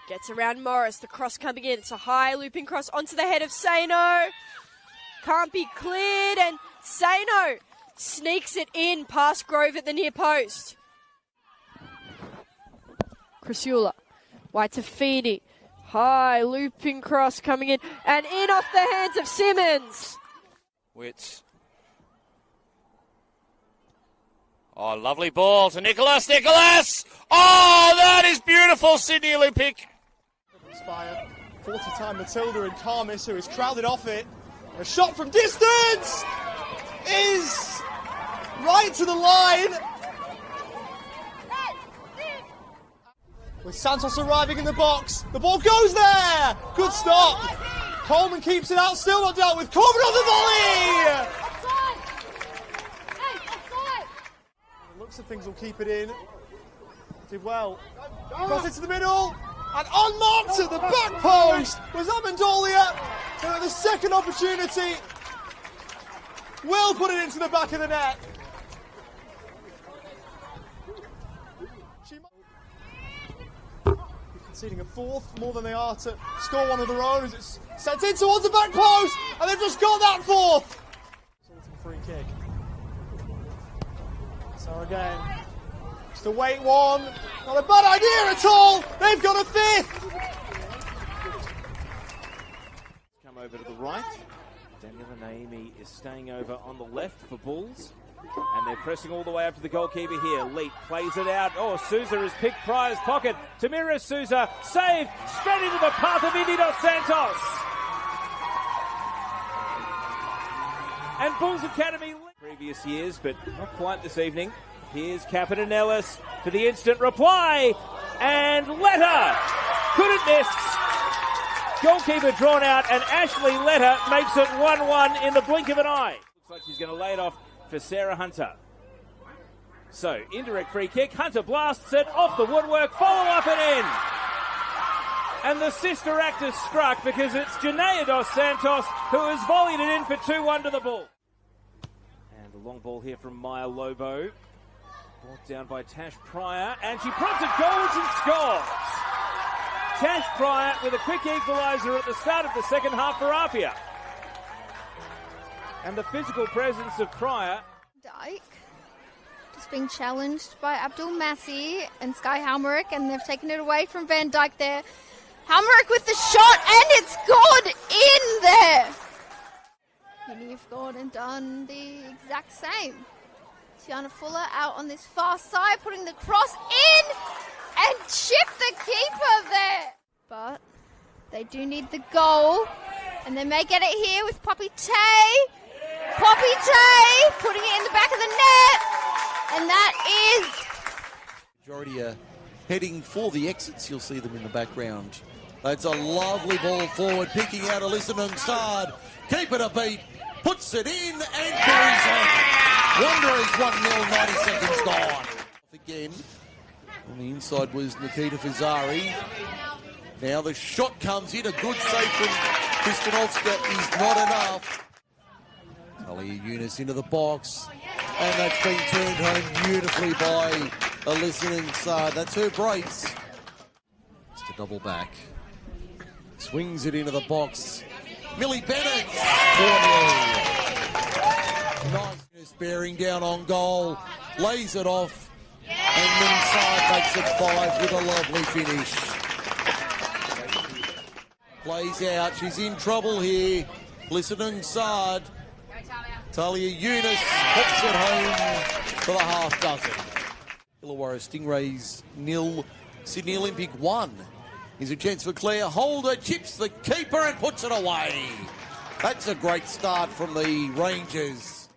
Gets around Morris, the cross coming in. It's a high looping cross onto the head of Sano. Can't be cleared, and Sano sneaks it in past Grove at the near post. Crisula, White to Feeney. High looping cross coming in, and in off the hands of Simmons. Wits. Oh, lovely ball to Nicholas. Nicholas! Oh, that is beautiful, Sydney Olympic. Inspired. 40-time Matilda and Carmis, who is crowded off it. A shot from distance is right to the line. With Santos arriving in the box, the ball goes there. Good stop. Coleman keeps it out, still not dealt with. Coleman on the volley. The looks of things will keep it in. Did well. Cross it to the middle. And unmarked at the back post was Amendolia. So at the second opportunity, will put it into the back of the net. Conceding a fourth, more than they are to score one of their own as it's sent in towards the back post, and they've just got that fourth. Free kick. So again, just a wait one. Not a bad idea at all. They've got a fifth. Come over to the right. Daniel Naimi is staying over on the left for Bulls. And they're pressing all the way up to the goalkeeper here. Leet plays it out. Oh, Souza has picked Pryor's pocket. Tamira Souza saved straight into the path of Indy dos Santos. And Bulls Academy previous years, but not quite this evening. Here's Captain Ellis for the instant reply. And Letter couldn't miss. Goalkeeper drawn out, and Ashley Letter makes it 1-1 in the blink of an eye. Looks like she's going to lay it off for Sarah Hunter. So, indirect free kick. Hunter blasts it off the woodwork. Follow up and in. And the sister act is struck because it's Janaea dos Santos who has volleyed it in for 2-1 to the Bull. And a long ball here from Maya Lobo. Brought down by Tash Pryor. And she prompts it goals and scores. Tash Pryor with a quick equaliser at the start of the second half for Apia. And the physical presence of Pryor. Dyke just being challenged by Abdul Massi and Sky Halmerick, and they've taken it away from Van Dyke there. Halmerick with the shot, and it's gone in there. And you've gone and done the exact same. Tiana Fuller out on this far side, putting the cross in and chip the keeper there. But they do need the goal, and they may get it here with Poppy Tay. Poppy Tay putting it in the back of the net, and that is... Majority are heading for the exits. You'll see them in the background. That's a lovely ball forward, picking out Alyssa Nungsad. Keep it a beat, puts it in, and carries on. Wanderers 1-0, 90 seconds gone. Again, on the inside was Nikita Fazari. Now the shot comes in, a good save from Kristinowska is not enough. Talia Yunus into the box, and that's been turned home beautifully by Alyssa Nungsad. That's her brace. Just a double back. Swings it into the box. Millie Bennett, 4-0. Nice bearing down on goal, lays it off, and Nungsad makes it 5 with a lovely finish. Plays out, she's in trouble here. Listening side. Talia Eunice pops it home for the half dozen. Illawarra Stingrays 0, Sydney Olympic 1. Here's a chance for Claire. Holder chips the keeper and puts it away. That's a great start from the Rangers.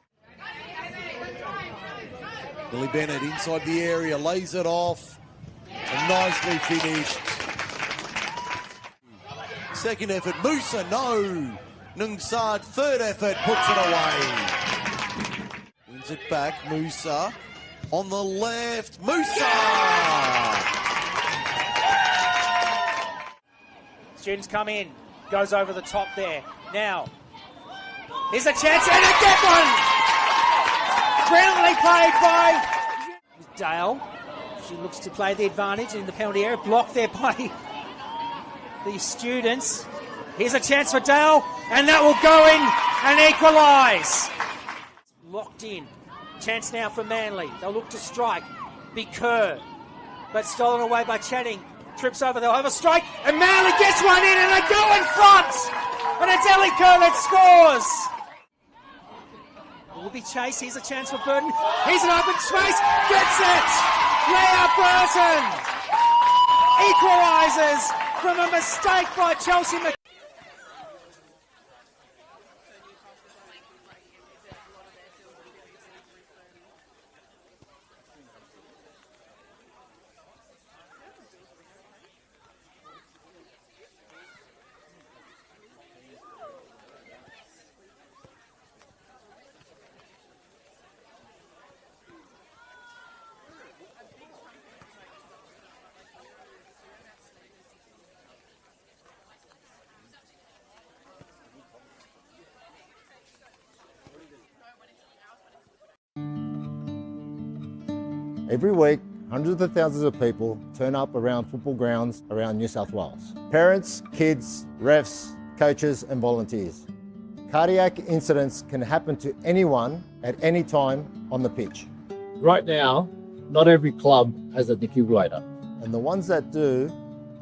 Billy Bennett inside the area, lays it off. And nicely finished. Second effort, Musa, no. Nungsad, third effort, puts it away. Wins it back, Musa. On the left, Musa! Students come in, goes over the top there. Now, here's a chance and a get one! Brilliantly played by Dale. She looks to play the advantage in the penalty area, blocked there by the students. Here's a chance for Dale, and that will go in and equalise. Locked in. Chance now for Manly. They'll look to strike. Big Kerr. But stolen away by Channing. Trips over. They'll have a strike. And Manly gets one in and they go in front. And it's Ellie Kerr that scores. It will be chased. Here's a chance for Burton. Here's an open space. Gets it. Leah Burton equalises from a mistake by Chelsea McCann. Every week, hundreds of thousands of people turn up around football grounds around New South Wales. Parents, kids, refs, coaches and volunteers. Cardiac incidents can happen to anyone at any time on the pitch. Right now, not every club has a defibrillator. And the ones that do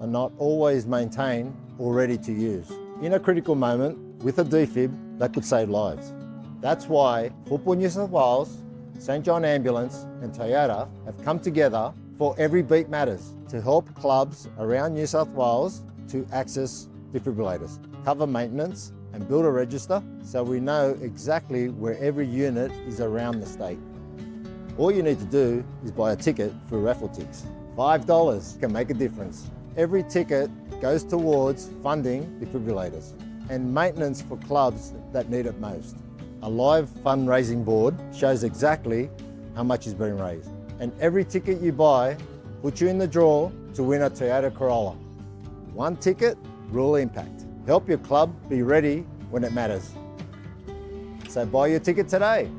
are not always maintained or ready to use. In a critical moment, with a defib, that could save lives. That's why Football New South Wales, St John Ambulance and Toyota have come together for Every Beat Matters to help clubs around New South Wales to access defibrillators, cover maintenance and build a register so we know exactly where every unit is around the state. All you need to do is buy a ticket through Raffletix. $5 can make a difference. Every ticket goes towards funding defibrillators and maintenance for clubs that need it most. A live fundraising board shows exactly how much is being raised. And every ticket you buy puts you in the draw to win a Toyota Corolla. One ticket, real impact. Help your club be ready when it matters. So buy your ticket today.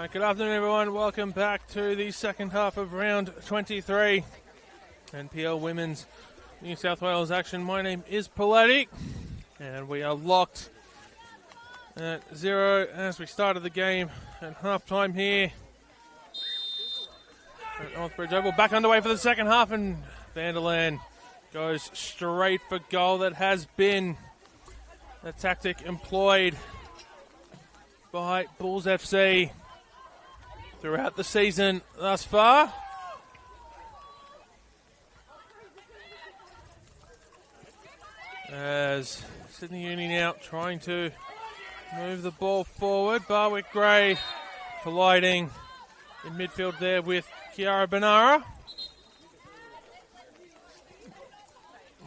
Good afternoon, everyone. Welcome back to the second half of round 23. NPL Women's New South Wales action. My name is Paletti, and we are locked at 0 as we started the game at half-time here at Northbridge Oval. Back underway for the second half, and Vanderland goes straight for goal. That has been the tactic employed by Bulls FC throughout the season thus far. As Sydney Uni now trying to move the ball forward. Barwick Gray colliding in midfield there with Kiara Benara.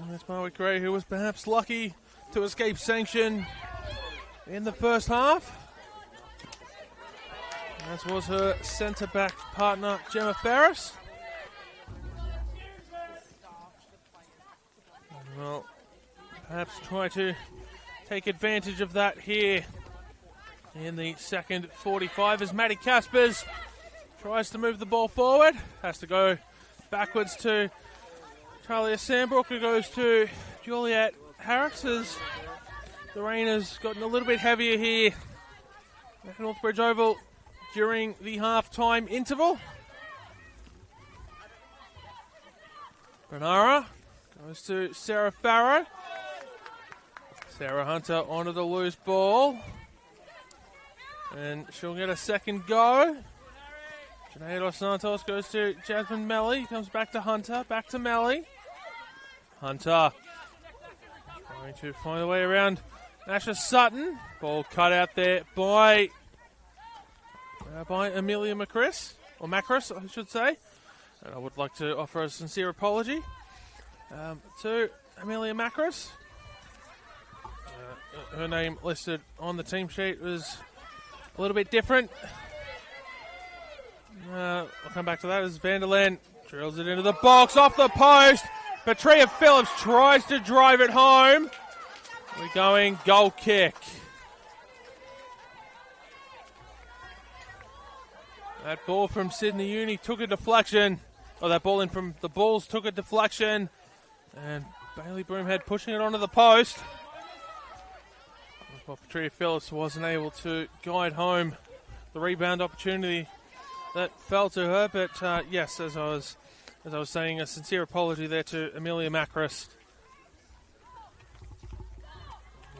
And that's Barwick Gray, who was perhaps lucky to escape sanction in the first half, as was her centre-back partner, Gemma Ferris. Well, perhaps try to take advantage of that here in the second 45 as Maddie Caspers tries to move the ball forward. Has to go backwards to Talia Sandbrook, who goes to Juliet Harris as the rain has gotten a little bit heavier here at Northbridge Oval during the half-time interval. Bernara goes to Sarah Farrow. Sarah Hunter onto the loose ball. And she'll get a second go. Janae Dos Santos goes to Jasmine Melly. Comes back to Hunter. Back to Melly. Hunter trying to find a way around Asha Sutton. Ball cut out there by Amelia Macris, or Macris, I should say. And I would like to offer a sincere apology to Amelia Macris. Her name listed on the team sheet was a little bit different. I'll come back to that as Vanderland drills it into the box, off the post. Patria Phillips tries to drive it home. We're going goal kick. That ball from Sydney Uni took a deflection. Oh, that ball in from the Bulls took a deflection. And Bailey Broomhead pushing it onto the post. Well, Patria Phillips wasn't able to guide home the rebound opportunity that fell to her. But yes, as I was saying, a sincere apology there to Amelia Macris,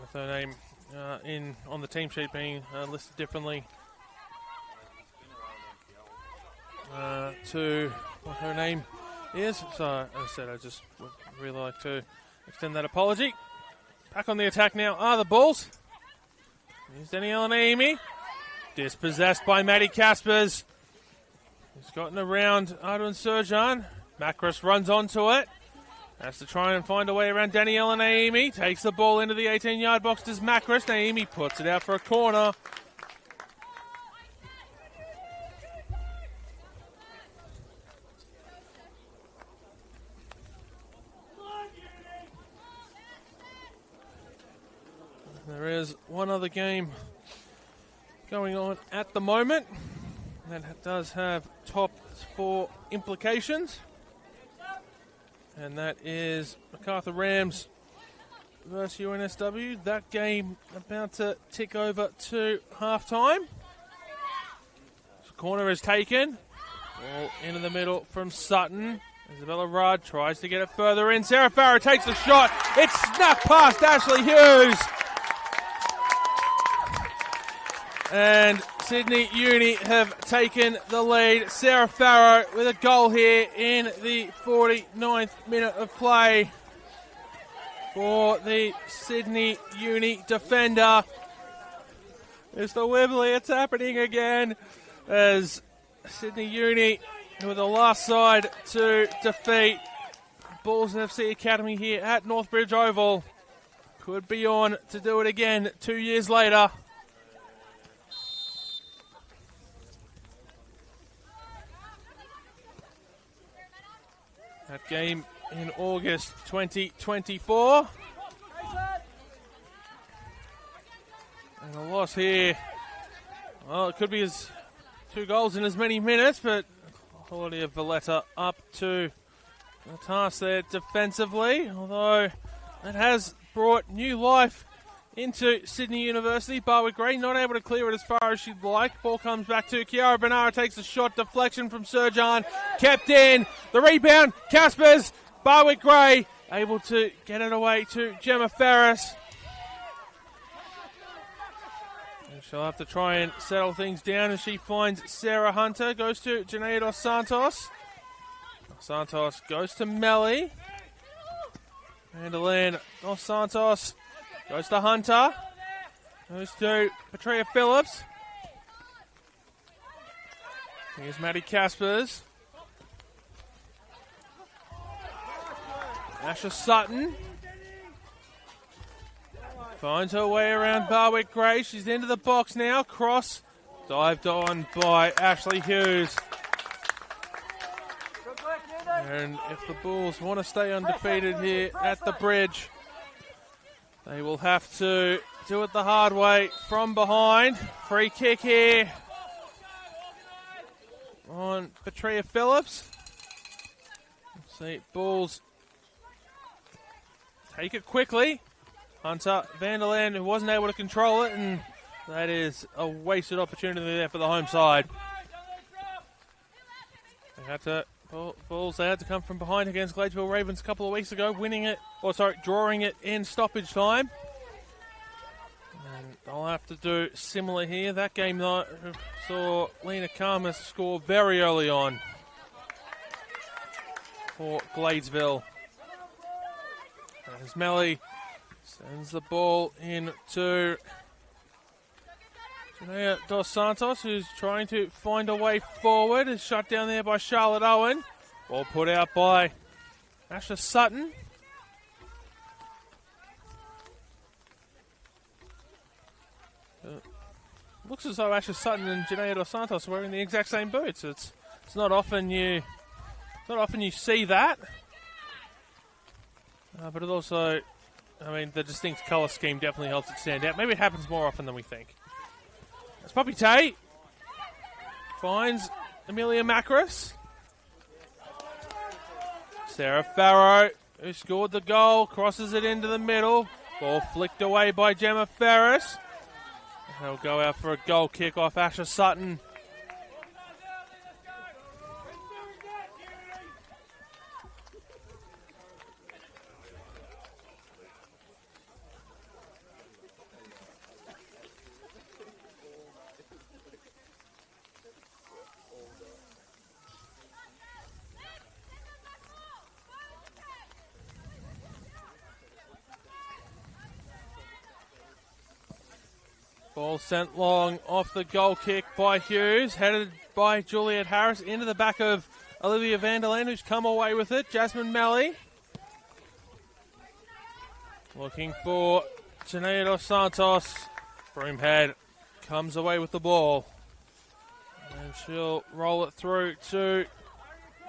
with her name on the team sheet being listed differently to what her name is. So, as I said, I just would really like to extend that apology. Back on the attack now are the Bulls. Here's Danielle and Amy. Dispossessed by Maddie Caspers. He's gotten around Arden Surjan. Macris runs onto it. Has to try and find a way around Danielle and Naomi. Takes the ball into the 18-yard box. Does Macris. Naomi puts it out for a corner. There is one other game going on at the moment that does have top four implications, and that is MacArthur Rams versus UNSW. That game about to tick over to halftime. Corner is taken. Ball into the middle from Sutton. Isabella Rudd tries to get it further in. Sarah Farrow takes the shot. It's snuck past Ashley Hughes. And Sydney Uni have taken the lead. Sarah Farrow with a goal here in the 49th minute of play for the Sydney Uni defender. Mr. Wimbley, it's happening again as Sydney Uni with the last side to defeat Bulls FC Academy here at Northbridge Oval. Could be on to do it again 2 years later. That game in August 2024. And a loss here. Well, it could be as 2 goals in as many minutes, but Claudia Valletta up to the task there defensively, although it has brought new life into Sydney University. Barwick Gray not able to clear it as far as she'd like. Ball comes back to Kiara Benara, takes a shot, deflection from Surjan, kept in. The rebound, Caspers, Barwick Gray able to get it away to Gemma Ferris. And she'll have to try and settle things down as she finds Sarah Hunter, goes to Janaea Dos Santos. Dos Santos goes to Melly. Vanderland, Dos Santos goes to Hunter. Goes to Petria Phillips. Here's Maddie Caspers. Asha Sutton finds her way around Barwick Gray. She's into the box now. Cross dived on by Ashley Hughes. And if the Bulls want to stay undefeated here at the Bridge, they will have to do it the hard way from behind. Free kick here on Petria Phillips. Let's see, Bulls take it quickly. Hunter Vanderland, who wasn't able to control it, and that is a wasted opportunity there for the home side. Bulls they had to come from behind against Gladesville Ravens a couple of weeks ago, drawing it in stoppage time. And they'll have to do similar here. That game though saw Lena Karmas score very early on for Gladesville. As Melly sends the ball into Janaea Dos Santos, who's trying to find a way forward, is shut down there by Charlotte Owen. Ball put out by Asha Sutton. Looks as though Asha Sutton and Janaea Dos Santos are wearing the exact same boots. It's not often you see that. But it also, the distinct colour scheme definitely helps it stand out. Maybe it happens more often than we think. It's Poppy Tate. Finds Amelia Macris. Sarah Farrow, who scored the goal, crosses it into the middle. Ball flicked away by Gemma Ferris. They'll go out for a goal kick off Asha Sutton. Ball sent long off the goal kick by Hughes, headed by Juliet Harris into the back of Olivia Vanderland, who's come away with it. Jasmine Melly looking for Janaea Dos Santos. Broomhead comes away with the ball. And she'll roll it through to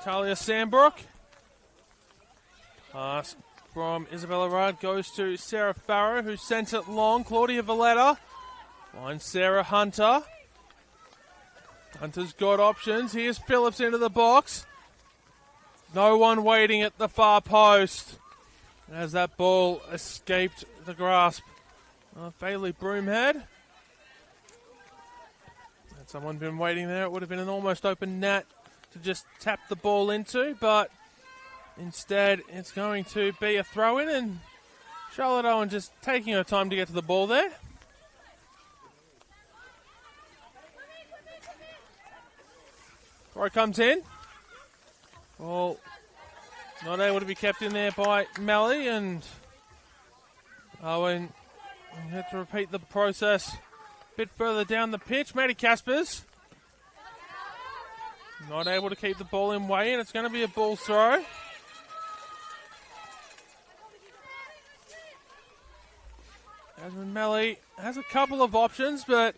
Talia Sandbrook. Pass from Isabella Rudd goes to Sarah Farrow, who sent it long. Claudia Valletta finds Sarah Hunter. Hunter's got options. Here's Phillips into the box. No one waiting at the far post as that ball escaped the grasp of Bailey Broomhead. Had someone been waiting there, it would have been an almost open net to just tap the ball into, but instead it's going to be a throw-in, and Charlotte Owen just taking her time to get to the ball there. Throw comes in. Well, not able to be kept in there by Melly, and Owen had to repeat the process a bit further down the pitch. Maddie Caspers not able to keep the ball in way, and it's going to be a ball throw. Jasmine Melly has a couple of options, but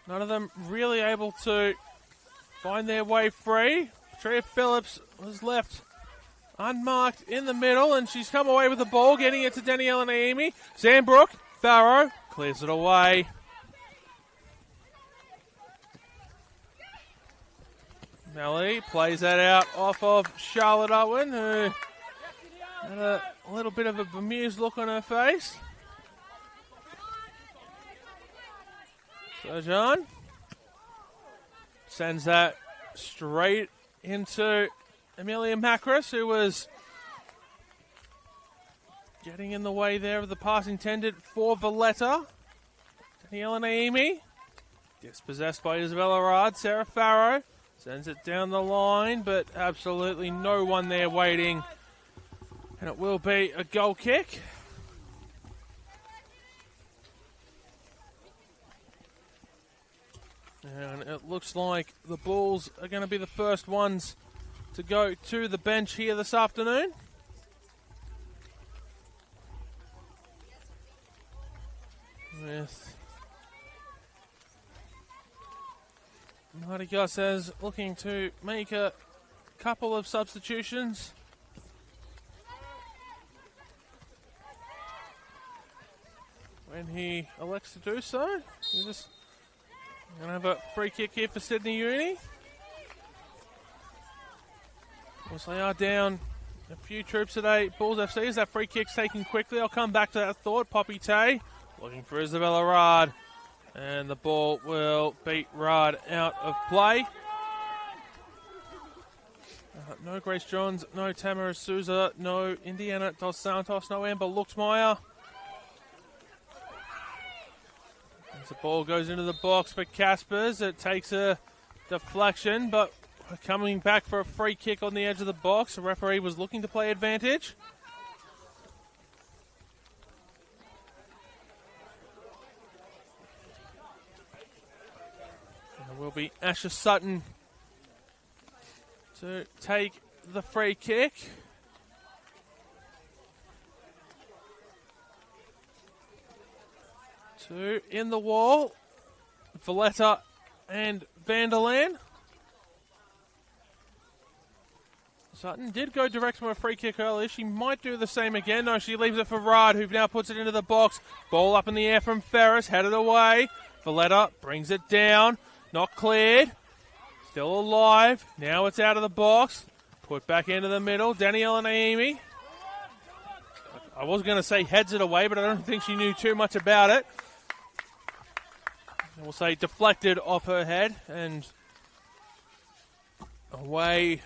none of them really able to find their way free. Petria Phillips was left unmarked in the middle, and she's come away with the ball, getting it to Daniela Naimi. Sandbrook, Farrow, clears it away. Melly plays that out off of Charlotte Owen, who had a little bit of a bemused look on her face. So John sends that straight into Amelia Macris, who was getting in the way there of the pass intended for Valletta. Daniela Naimi, dispossessed by Isabella Rad. Sarah Farrow sends it down the line, but absolutely no one there waiting. And it will be a goal kick. And it looks like the Bulls are going to be the first ones to go to the bench here this afternoon. With Marty Garces looking to make a couple of substitutions. When he elects to do so, he's just going to have a free kick here for Sydney Uni. Of course, they are down a few troops today. Bulls FC, as that free kick's taken quickly. I'll come back to that thought. Poppy Tay looking for Isabella Rad. And the ball will beat Rad out of play. No Grace Johns, no Tamara Souza, no Indiana Dos Santos, no Amber Luxmeyer. As the ball goes into the box for Caspers, it takes a deflection, but coming back for a free kick on the edge of the box. The referee was looking to play advantage. It will be Asher Sutton to take the free kick. Two in the wall. Valletta and Vanderland. Sutton did go direct from a free kick earlier. She might do the same again. No, she leaves it for Rad, who now puts it into the box. Ball up in the air from Ferris, headed away. Valletta brings it down. Not cleared. Still alive. Now it's out of the box. Put back into the middle. Daniela Naimi. I was going to say heads it away, but I don't think she knew too much about it. We'll say deflected off her head and away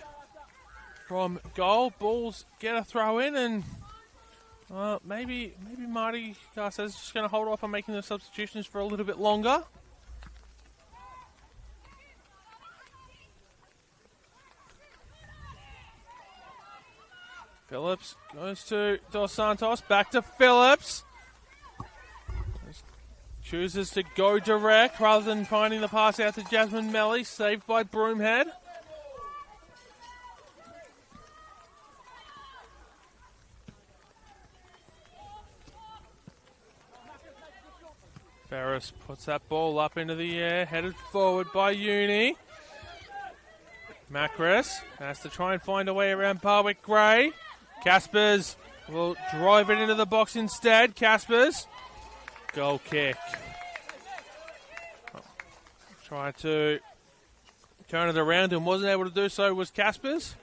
from goal. Bulls get a throw in, and maybe Marty Garces is just going to hold off on making the substitutions for a little bit longer. Phillips goes to Dos Santos, back to Phillips. Chooses to go direct rather than finding the pass out to Jasmine Melly, saved by Broomhead. Ferris puts that ball up into the air, headed forward by Uni. Macris has to try and find a way around Barwick Gray. Caspers will drive it into the box instead. Caspers, goal kick. Tried to turn it around and wasn't able to do so was Caspers.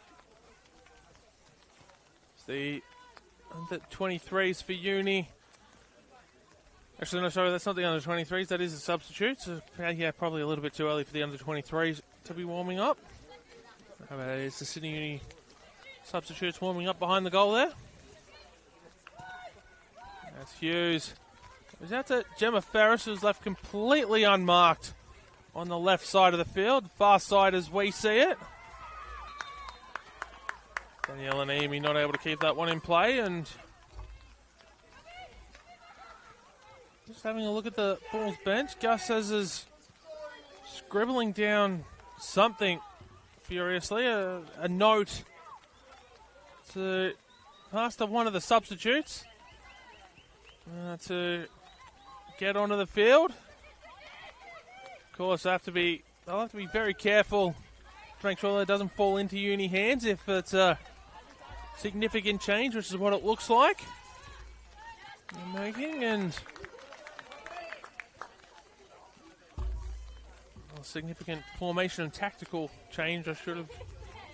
It's the under 23s for Uni. Actually, no, sorry, that's not the under 23s. That is a substitute. So, yeah, probably a little bit too early for the under 23s to be warming up. It's the Sydney Uni substitutes warming up behind the goal there. That's Hughes. Is that to Gemma Ferris, who's left completely unmarked on the left side of the field. Far side as we see it. Daniela Naimi not able to keep that one in play, and just having a look at the Bulls bench. Gus says is scribbling down something furiously, a note to pass to one of the substitutes to get onto the field. Of course, they'll have to be very careful to make sure that it doesn't fall into Uni hands if it's a significant change, which is what it looks like they're making. And A significant formation and tactical change, I should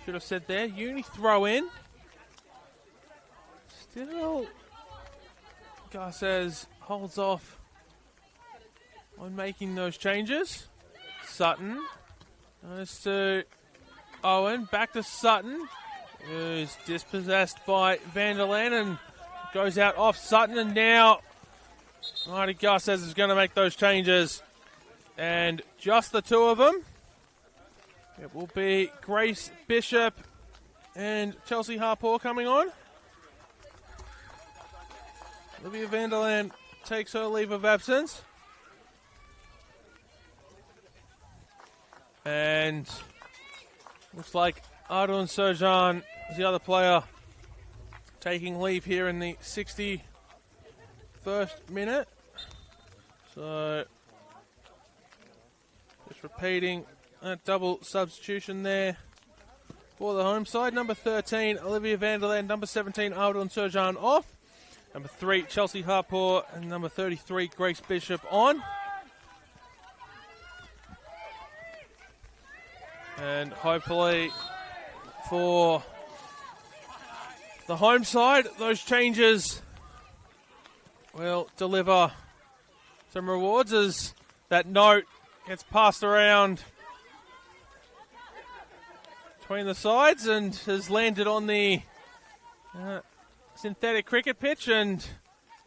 have said there. Uni throw in. Still, Garces holds off on making those changes. Sutton goes to Owen, back to Sutton, who's dispossessed by Vanderland and goes out off Sutton, and now Marty Garces is going to make those changes. And just the two of them. It will be Grace Bishop and Chelsea Harpour coming on. Olivia Vanderland takes her leave of absence. And looks like Ardon Serjan is the other player taking leave here in the 61st minute. So just repeating that double substitution there for the home side. Number 13, Olivia Vanderland. Number 17, Ardon Serjan off. Number 3, Chelsea Harpour. And number 33, Grace Bishop on. And hopefully for the home side, those changes will deliver some rewards as that note gets passed around between the sides and has landed on the synthetic cricket pitch, and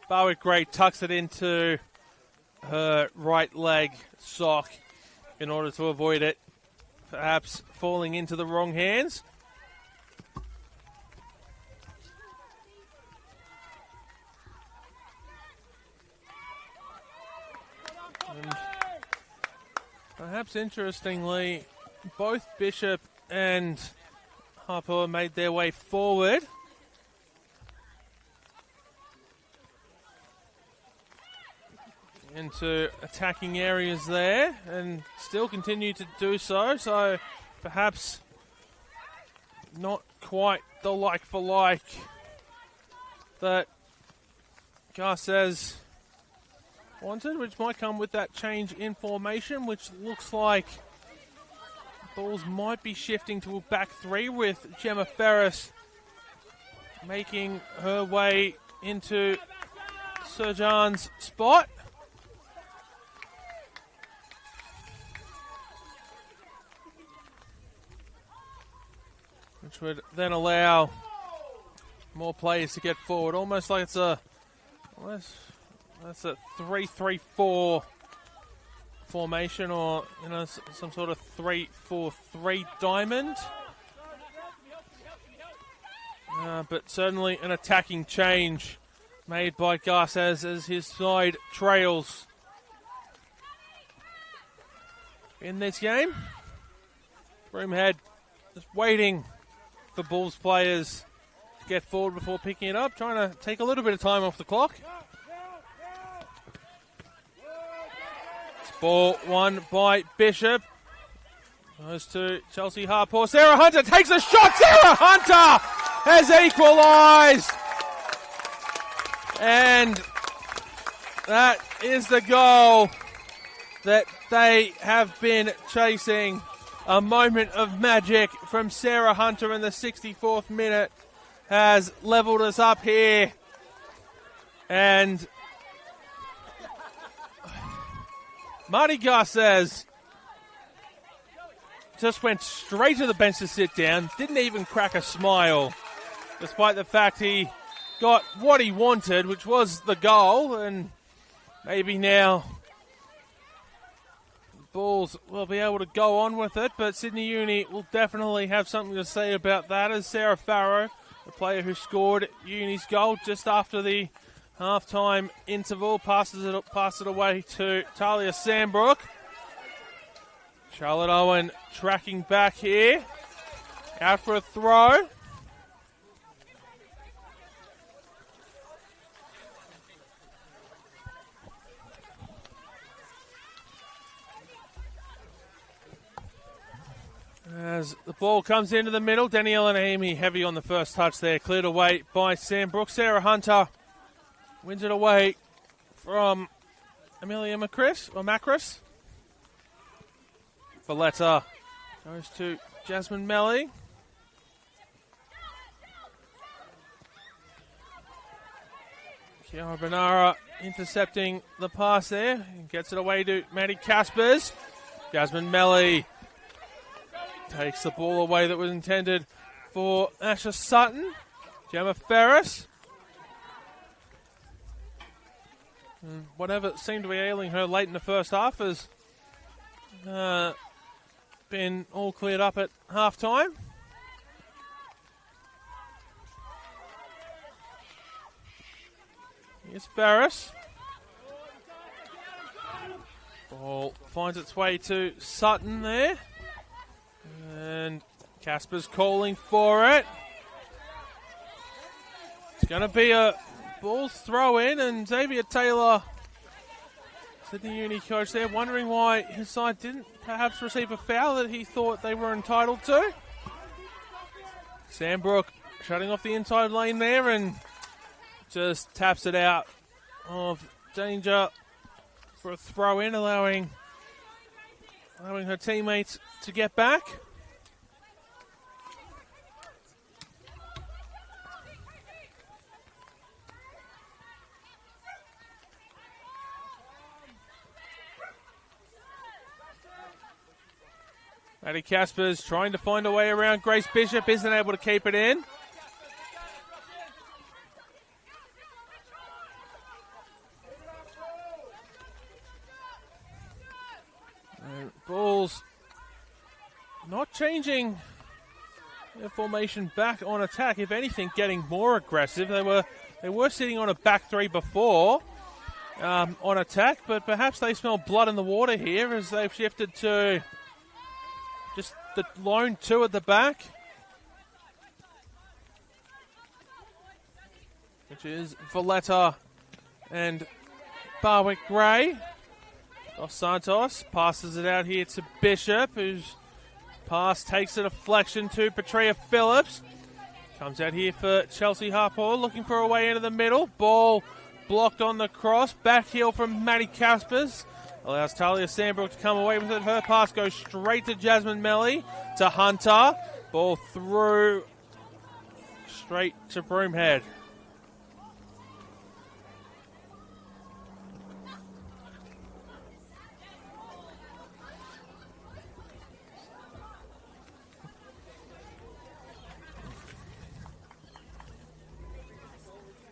Barwick Gray tucks it into her right leg sock in order to avoid it perhaps falling into the wrong hands. And perhaps interestingly, both Bishop and Harper made their way forward. Into attacking areas there and still continue to do so. So perhaps not quite the like for like that Garces wanted, which might come with that change in formation, which looks like balls might be shifting to a back three with Gemma Ferris making her way into Serjan's spot. Which would then allow more players to get forward. Almost like it's a 3-3-4 formation, or some sort of 3-4-3 diamond. But certainly an attacking change made by Garces as his side trails in this game. Broomhead just waiting for Bulls players to get forward before picking it up, trying to take a little bit of time off the clock. It's ball won by Bishop. Goes to Chelsea Harpour. Sarah Hunter takes a shot. Sarah Hunter has equalised. And that is the goal that they have been chasing. A moment of magic from Sarah Hunter in the 64th minute has levelled us up here. And Marty Garces just went straight to the bench to sit down, didn't even crack a smile, despite the fact he got what he wanted, which was the goal, and maybe now Bulls will be able to go on with it, but Sydney Uni will definitely have something to say about that, as Sarah Farrow, the player who scored Uni's goal just after the half-time interval, passes it away to Talia Sandbrook. Charlotte Owen tracking back here, out for a throw. As the ball comes into the middle, Danielle and Amy heavy on the first touch there, cleared away by Sandbrook. Sarah Hunter wins it away from Amelia Macris. Valletta goes to Jasmine Melly. Kiara Benara intercepting the pass there and gets it away to Maddie Caspers. Jasmine Melly takes the ball away that was intended for Asher Sutton. Gemma Ferris. And whatever seemed to be ailing her late in the first half has been all cleared up at half-time. Here's Ferris. Ball finds its way to Sutton there. And Casper's calling for it. It's going to be a ball throw in, and Xavier Taylor, Sydney Uni coach there, wondering why his side didn't perhaps receive a foul that he thought they were entitled to. Sandbrook shutting off the inside lane there and just taps it out of danger for a throw in, allowing her teammates to get back. Maddie Caspers trying to find a way around Grace Bishop, isn't able to keep it in. And Bulls not changing their formation back on attack. If anything, getting more aggressive. They were sitting on a back three before on attack, but perhaps they smell blood in the water here as they've shifted to just the lone two at the back, which is Valletta and Barwick Gray. Dos Santos passes it out here to Bishop, whose pass takes a deflection to Petria Phillips. Comes out here for Chelsea Harper, looking for a way into the middle. Ball blocked on the cross. Back heel from Maddie Caspers. Allows Talia Sandbrook to come away with it. Her pass goes straight to Jasmine Melly, to Hunter. Ball through straight to Broomhead.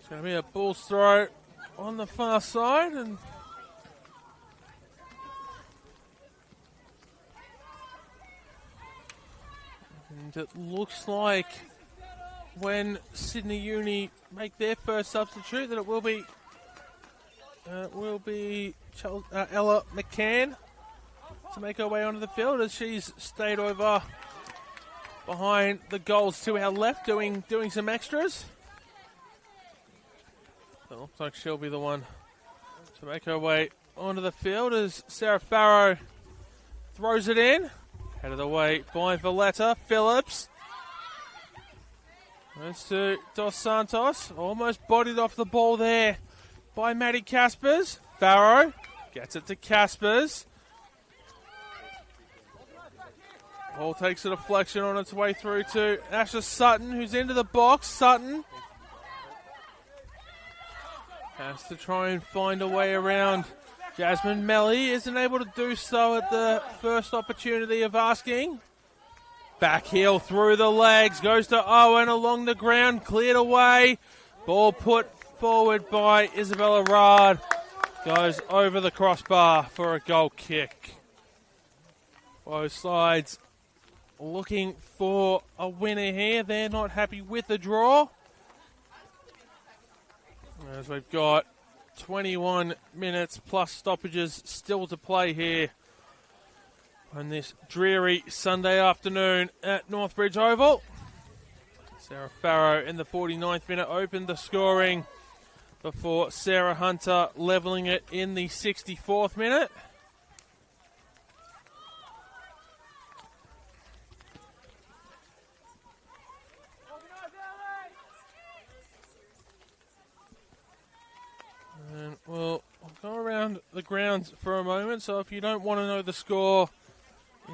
It's going to be a Bulls throw on the far side, and it looks like when Sydney Uni make their first substitute that it will be Ella McCann to make her way onto the field, as she's stayed over behind the goals to our left doing some extras. It looks like she'll be the one to make her way onto the field as Sarah Farrow throws it in. Headed away by Valletta. Phillips. Goes to Dos Santos. Almost bodied off the ball there by Maddie Caspers. Farrow gets it to Caspers. Ball takes a deflection on its way through to Asher Sutton, who's into the box. Sutton has to try and find a way around Jasmine Melly. Isn't able to do so at the first opportunity of asking. Back heel through the legs. Goes to Owen along the ground. Cleared away. Ball put forward by Isabella Rard. Goes over the crossbar for a goal kick. Both sides looking for a winner here. They're not happy with the draw, as we've got 21 minutes plus stoppages still to play here on this dreary Sunday afternoon at Northbridge Oval. Sarah Farrow in the 49th minute opened the scoring before Sarah Hunter levelling it in the 64th minute. And we'll go around the grounds for a moment, so if you don't want to know the score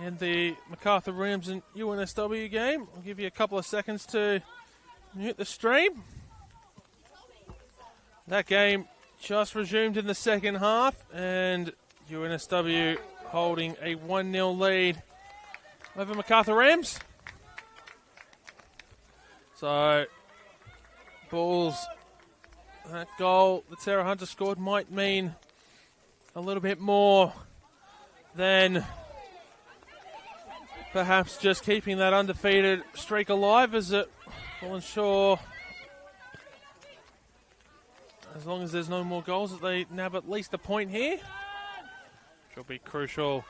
in the MacArthur Rams and UNSW game. I'll give you a couple of seconds to mute the stream. That game just resumed in the second half, and UNSW holding a 1-0 lead over MacArthur Rams. So, Bulls, that goal that Sarah Hunter scored might mean a little bit more than perhaps just keeping that undefeated streak alive, as it will ensure, as long as there's no more goals, that they nab at least a point here, which will be crucial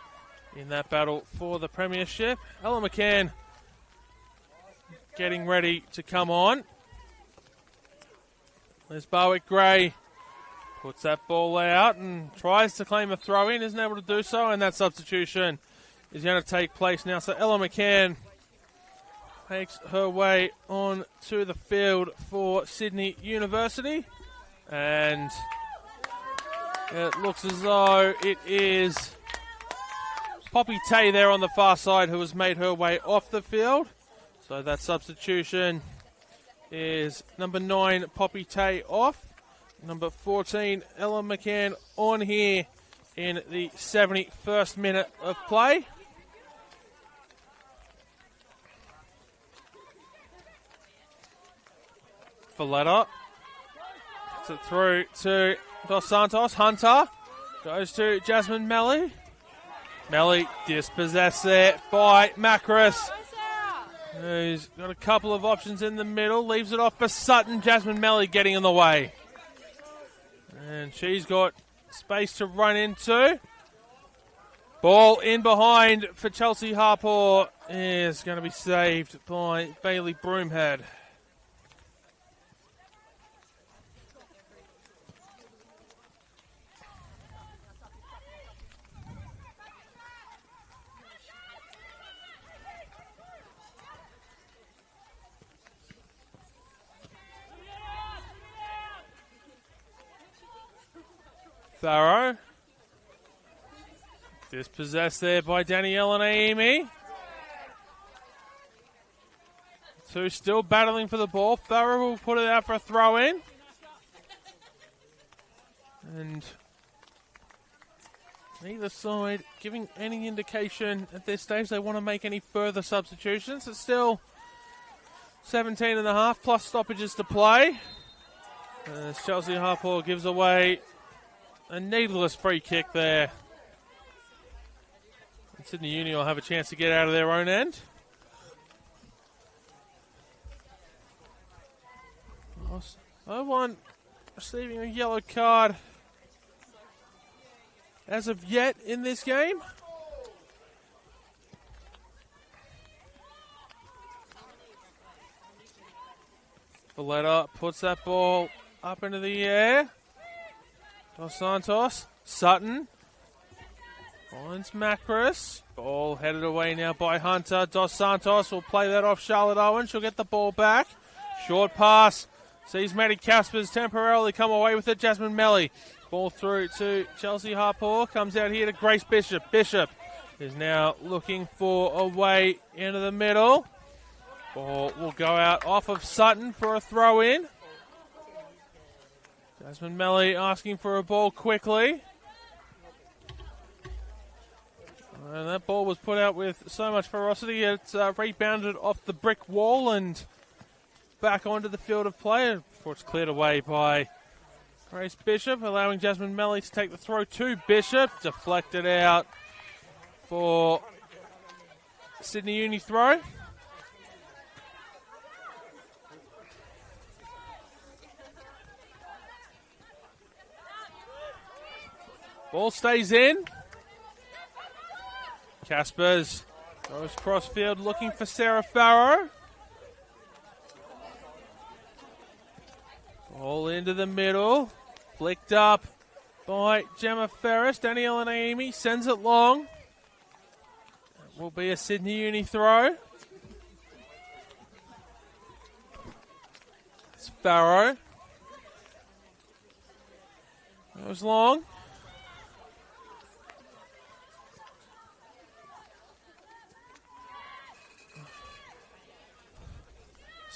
in that battle for the premiership. Ella McCann getting ready to come on. There's Barwick-Gray, puts that ball out and tries to claim a throw-in, isn't able to do so, and that substitution is going to take place now. So Ella McCann makes her way on to the field for Sydney University, and it looks as though it is Poppy Tay there on the far side who has made her way off the field. So that substitution is number 9, Poppy Tay, off. Number 14, Ella McCann, on here in the 71st minute of play. Valletta puts it through to Dos Santos. Hunter goes to Jasmine Melly. Melly dispossessed there by Macris, who's got a couple of options in the middle. Leaves it off for Sutton. Jasmine Melly getting in the way. And she's got space to run into. Ball in behind for Chelsea Harpur is going to be saved by Bailey Broomhead. Farrow. Dispossessed there by Danielle and Amy. Two still battling for the ball. Farrow will put it out for a throw-in. And neither side giving any indication at this stage they want to make any further substitutions. It's still 17 and a half plus stoppages to play. As Chelsea Harpur gives away a needless free kick there. And Sydney Uni will have a chance to get out of their own end. No one receiving a yellow card as of yet in this game. Valletta puts that ball up into the air. Dos Santos, Sutton finds Macris. Ball headed away now by Hunter. Dos Santos will play that off Charlotte Owen. She'll get the ball back. Short pass. Sees Maddie Caspers temporarily come away with it. Jasmine Melly. Ball through to Chelsea Harpur. Comes out here to Grace Bishop. Bishop is now looking for a way into the middle. Ball will go out off of Sutton for a throw in. Jasmine Melly asking for a ball quickly. And that ball was put out with so much ferocity, it's rebounded off the brick wall and back onto the field of play before it's cleared away by Grace Bishop, allowing Jasmine Melly to take the throw to Bishop. Deflected out for Sydney Uni throw. Ball stays in. Caspers goes cross field looking for Sarah Farrow. Ball into the middle. Flicked up by Gemma Ferris. Danielle and Amy sends it long. It will be a Sydney Uni throw. It's Farrow. Goes long.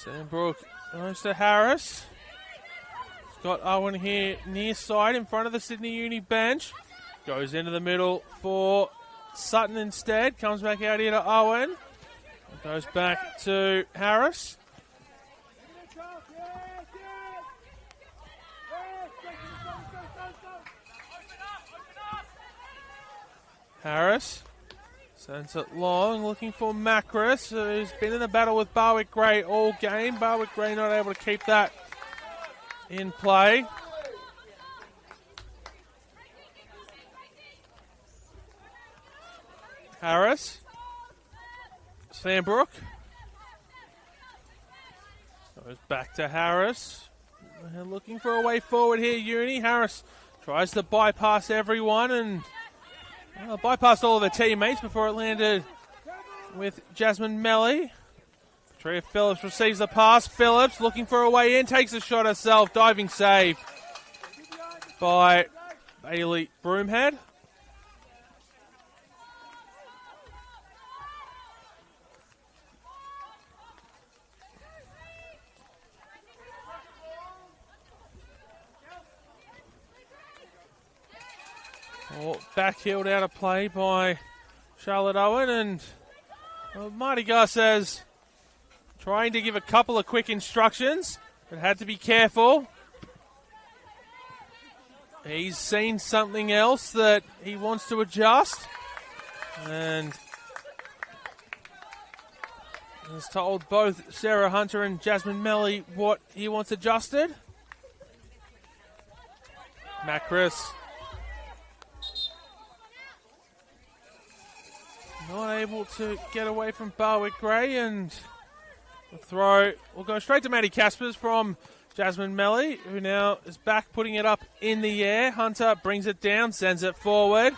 Sandbrook goes to Harris. He's got Owen here near side in front of the Sydney Uni bench. Goes into the middle for Sutton instead. Comes back out here to Owen. Goes back to Harris. Harris sends it long, looking for Macris, who's been in the battle with Barwick Grey all game. Barwick Grey not able to keep that in play. Harris. Sandbrook. Goes back to Harris. We're looking for a way forward here, Uni. Harris tries to bypass everyone and bypassed all of her teammates before it landed with Jasmine Melly. Tria Phillips receives the pass. Phillips looking for a way in, takes a shot herself. Diving save by Bailey Broomhead. Backheeled out of play by Charlotte Owen, and Marty Gar says trying to give a couple of quick instructions, but had to be careful. He's seen something else that he wants to adjust, and has told both Sarah Hunter and Jasmine Melly what he wants adjusted. Macris not able to get away from Barwick Grey, and the throw will go straight to Maddie Caspers from Jasmine Melly, who now is back putting it up in the air. Hunter brings it down, sends it forward.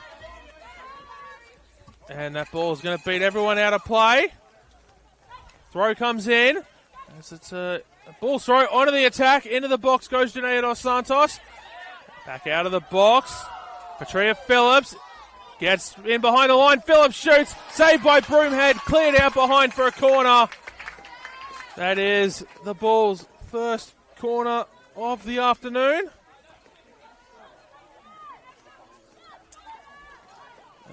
And that ball is going to beat everyone out of play. Throw comes in. As it's a ball throw onto the attack. Into the box goes Janaea Dos Santos. Back out of the box. Patria Phillips gets in behind the line. Phillips shoots. Saved by Broomhead. Cleared out behind for a corner. That is the Bulls' first corner of the afternoon.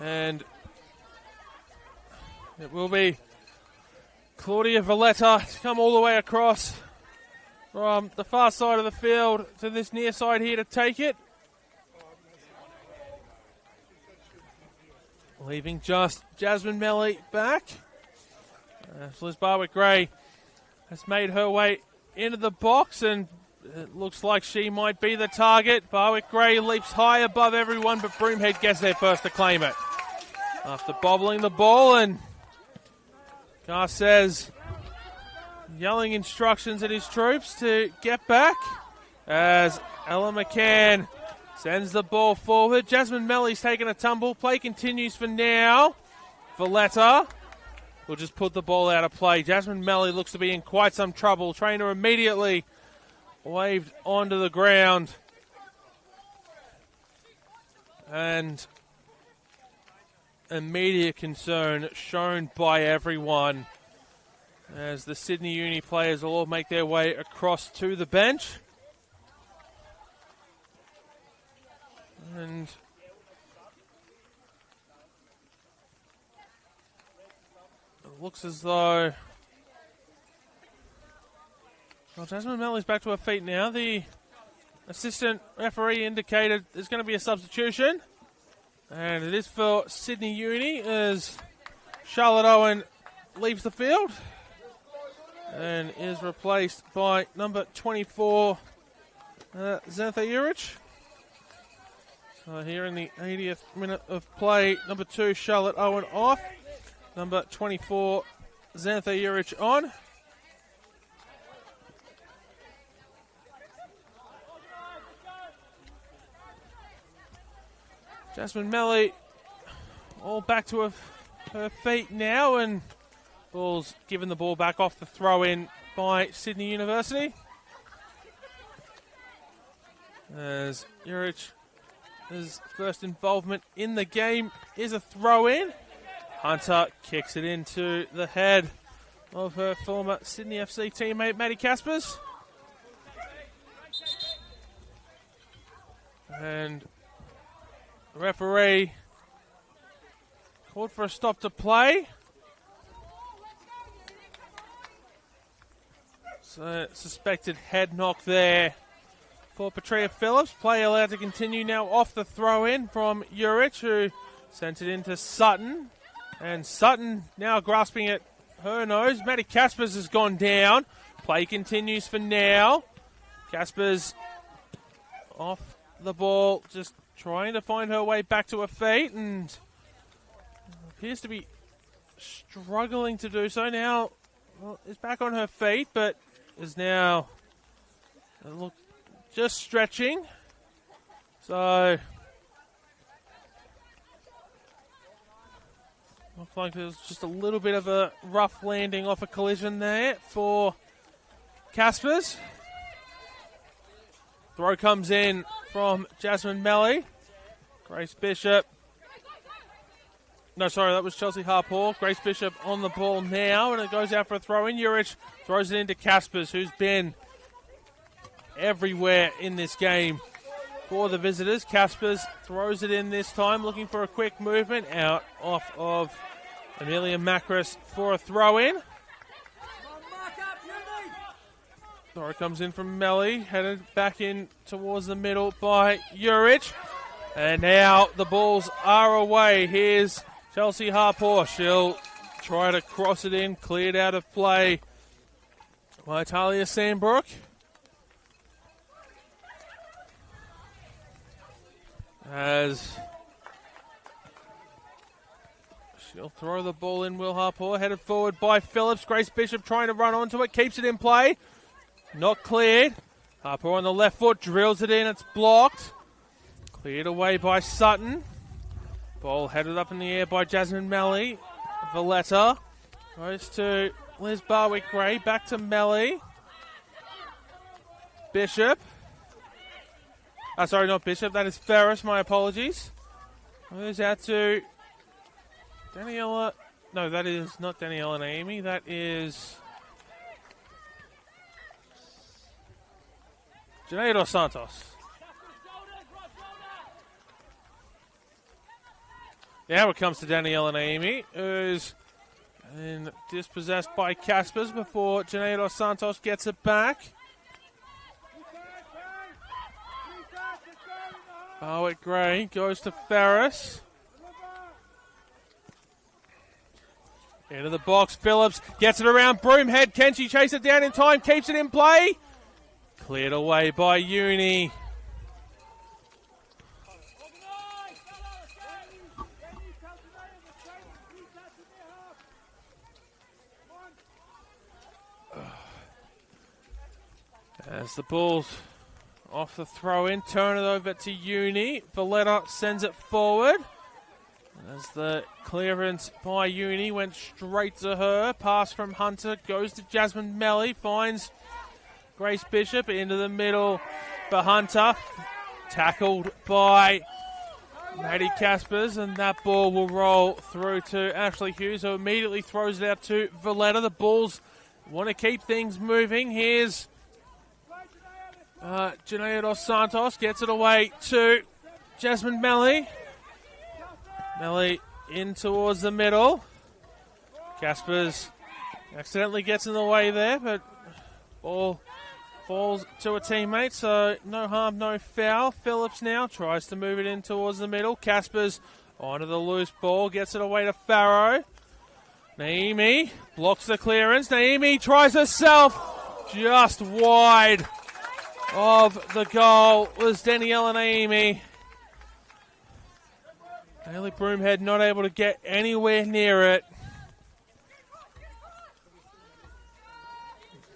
And it will be Claudia Valletta to come all the way across from the far side of the field to this near side here to take it. Leaving just Jasmine Melly back. Liz Barwick Grey has made her way into the box, and it looks like she might be the target. Barwick Grey leaps high above everyone, but Broomhead gets there first to claim it. After bobbling the ball, and Gar says, yelling instructions at his troops to get back, as Ella McCann sends the ball forward. Jasmine Melly's taking a tumble. Play continues for now. Valletta will just put the ball out of play. Jasmine Melly looks to be in quite some trouble. Trainer immediately waved onto the ground. And immediate concern shown by everyone as the Sydney Uni players will all make their way across to the bench. And it looks as though Jasmine Melly's back to her feet now. The assistant referee indicated there's going to be a substitution. And it is for Sydney Uni as Charlotte Owen leaves the field and is replaced by number 24, Xantha Urich. So here in the 80th minute of play, number 2, Charlotte Owen off. Number 24, Xantha Urich on. Jasmine Melly all back to her feet now, and Bulls given the ball back off the throw-in by Sydney University. As Urich, his first involvement in the game is a throw-in. Hunter kicks it into the head of her former Sydney FC teammate, Maddie Caspers. And the referee called for a stop to play. So, suspected head knock there for Petria Phillips. Play allowed to continue now off the throw-in from Urich, who sent it into Sutton. And Sutton now grasping at her nose. Maddie Caspers has gone down. Play continues for now. Caspers off the ball, just trying to find her way back to her feet, and appears to be struggling to do so. Now is back on her feet, but is now just stretching. So looks like there's just a little bit of a rough landing off a collision there for Caspers. Throw comes in from Jasmine Melly. Grace Bishop. No, sorry, that was Chelsea Harpour. Grace Bishop on the ball now, and it goes out for a throw-in. Urich throws it into Caspers, who's been everywhere in this game for the visitors. Caspers throws it in this time, looking for a quick movement out off of Amelia Macris for a throw-in. Throw comes in from Melly, headed back in towards the middle by Urich. And now the balls are away. Here's Chelsea Harpour. She'll try to cross it in, cleared out of play by Talia Sandbrook. As she'll throw the ball in, Will Harpour, headed forward by Phillips. Grace Bishop trying to run onto it, keeps it in play. Not cleared. Harpour on the left foot, drills it in, it's blocked. Cleared away by Sutton. Ball headed up in the air by Jasmine Melly. Valletta goes to Liz Barwick-Gray, back to Melly. Bishop. Sorry, not Bishop, that is Ferris, my apologies. Moves out to Daniela. No, that is not Daniela Naimi, that is Janae Dos Santos. Now it comes to Daniela Naimi, who's dispossessed by Caspers before Janae Dos Santos gets it back. Barwick Gray goes to Ferris. Into the box, Phillips gets it around Broomhead. Can she chase it down in time? Keeps it in play. Cleared away by Uni. As the ball's off the throw-in, turn it over to Uni. Valletta sends it forward. As the clearance by Uni went straight to her. Pass from Hunter goes to Jasmine Melly. Finds Grace Bishop into the middle for Hunter. Tackled by Maddie Caspers, and that ball will roll through to Ashley Hughes, who immediately throws it out to Valletta. The Bulls want to keep things moving. Here's Janaea Dos Santos, gets it away to Jasmine Melly. Melly in towards the middle. Caspers accidentally gets in the way there, but ball falls to a teammate, so no harm, no foul. Phillips now tries to move it in towards the middle. Caspers onto the loose ball, gets it away to Farrow. Naimi blocks the clearance. Naimi tries herself, just wide of the goal was Daniela Naimi. Haley Broomhead not able to get anywhere near it.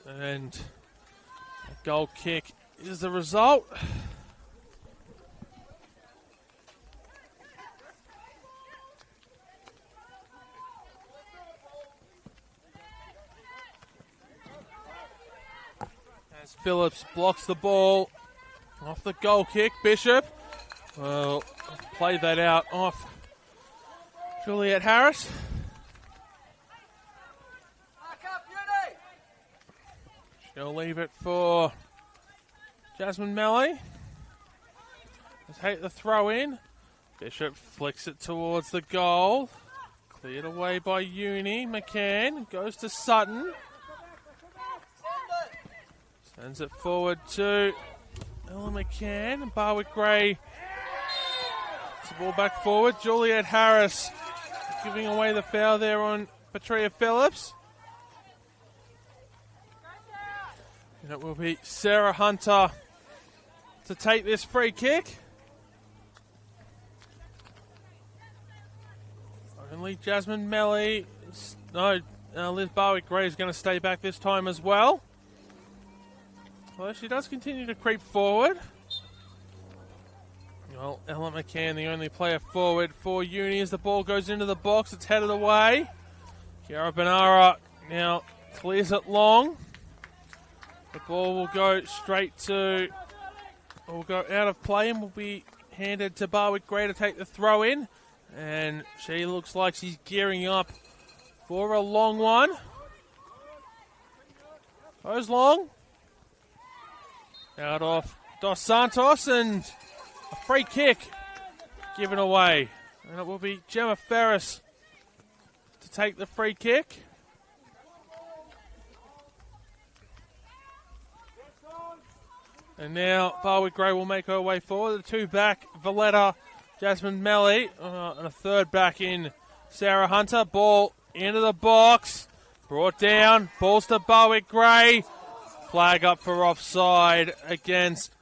And a goal kick is the result. As Phillips blocks the ball off the goal kick, Bishop will play that out off Juliet Harris. Going to leave it for Jasmine Melly. Let's take the throw in. Bishop flicks it towards the goal. Cleared away by Uni. McCann goes to Sutton. Sends it forward to Ella McCann. Barwick Gray. It's the ball back forward. Juliet Harris giving away the foul there on Petria Phillips. And it will be Sarah Hunter to take this free kick. Only Jasmine Melly. No, Liz Barwick Gray is going to stay back this time as well. Well, she does continue to creep forward. Well, Ella McCann, the only player forward for Uni as the ball goes into the box. It's headed away. Kiara Benara now clears it long. The ball will go straight to, will go out of play and will be handed to Barwick Gray to take the throw in. And she looks like she's gearing up for a long one. Goes long. Out off Dos Santos, and a free kick given away. And it will be Gemma Ferris to take the free kick. And now Barwick Gray will make her way forward. The two back, Valletta, Jasmine Melly, and a third back in Sarah Hunter. Ball into the box. Brought down. Falls to Barwick Gray. Flag up for offside against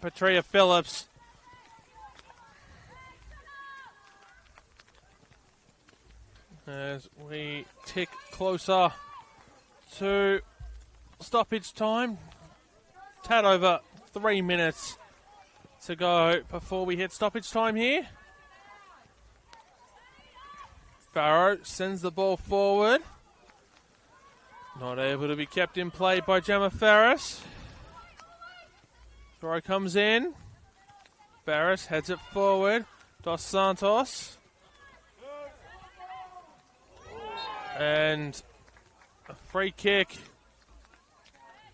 Petria Phillips. As we tick closer to stoppage time. Tad over 3 minutes to go before we hit stoppage time here. Farrow sends the ball forward. Not able to be kept in play by Gemma Ferris. Throw comes in. Ferris heads it forward. Dos Santos. And a free kick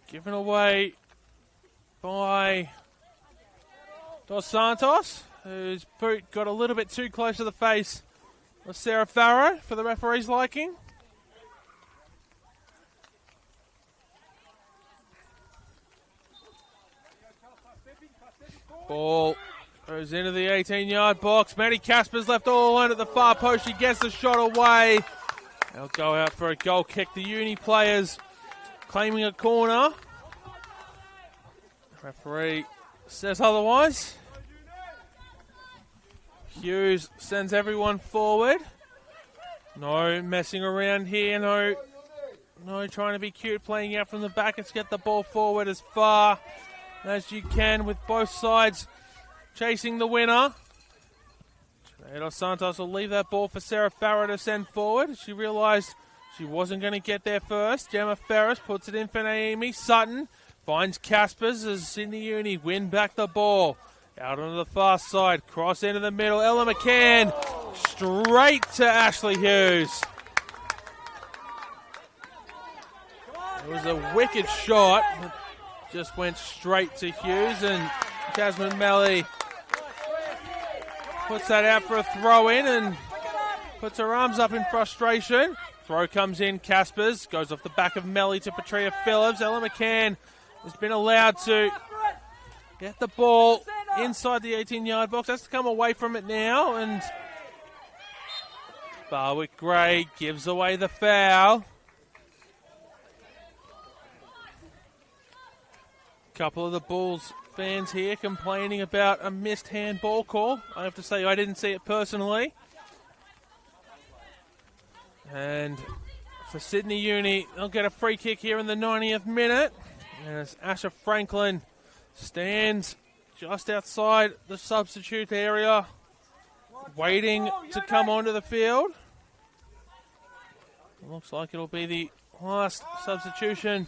given away by Dos Santos, whose boot got a little bit too close to the face of Sarah Farrow for the referee's liking. Ball goes into the 18-yard box. Maddie Casper's left all alone at the far post. She gets the shot away. They'll go out for a goal kick. The Uni players claiming a corner. Referee says otherwise. Hughes sends everyone forward. No messing around here. No trying to be cute, playing out from the back. Let's get the ball forward as far as you can with both sides chasing the winner. Dos Santos will leave that ball for Sarah Farrow to send forward. She realised she wasn't going to get there first. Gemma Ferris puts it in for Naomi. Sutton finds Caspers as Sydney Uni win back the ball. Out on the far side, cross into the middle. Ella McCann straight to Ashley Hughes. It was a wicked shot. It just went straight to Hughes, and Jasmine Melly puts that out for a throw in and puts her arms up in frustration. Throw comes in, Caspers goes off the back of Melly to Petria Phillips. Ella McCann has been allowed to get the ball inside the 18-yard box. Has to come away from it now, and Barwick Gray gives away the foul. Couple of the Bulls fans here complaining about a missed handball call. I have to say I didn't see it personally. And for Sydney Uni, they'll get a free kick here in the 90th minute. As Asha Franklin stands just outside the substitute area, waiting to come onto the field. It looks like it'll be the last substitution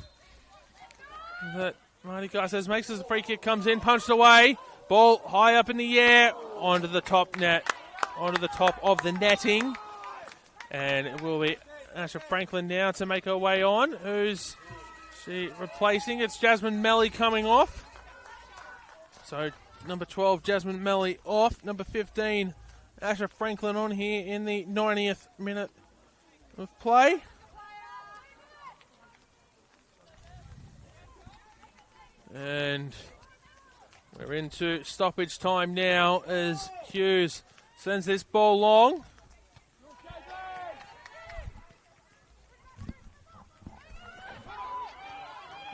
that Marty Garces makes as the free kick comes in, punched away. Ball high up in the air, onto the top net, onto the top of the netting. And it will be Asha Franklin now to make her way on, who's She replacing, it's Jasmine Melly coming off. So number 12, Jasmine Melly off. Number 15, Asha Franklin on here in the 90th minute of play. And we're into stoppage time now as Hughes sends this ball long.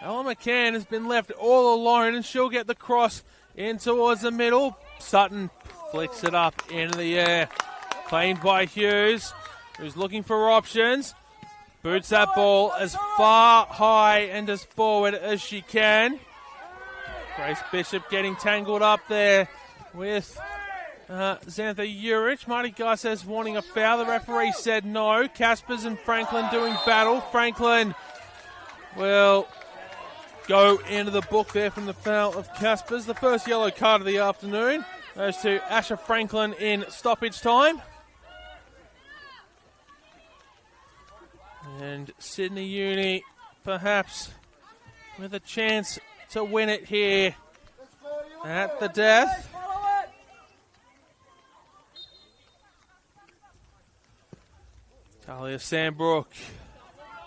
Ella McCann has been left all alone, and she'll get the cross in towards the middle. Sutton flicks it up into the air. Claimed by Hughes, who's looking for options. Boots that ball as far high and as forward as she can. Grace Bishop getting tangled up there with Xantha Urich. Marty Guy says wanting a foul. The referee said no. Caspers and Franklin doing battle. Franklin will go into the book there from the foul of Caspers. The first yellow card of the afternoon goes to Asha Franklin in stoppage time. And Sydney Uni perhaps with a chance to win it here at the death. Talia Sandbrook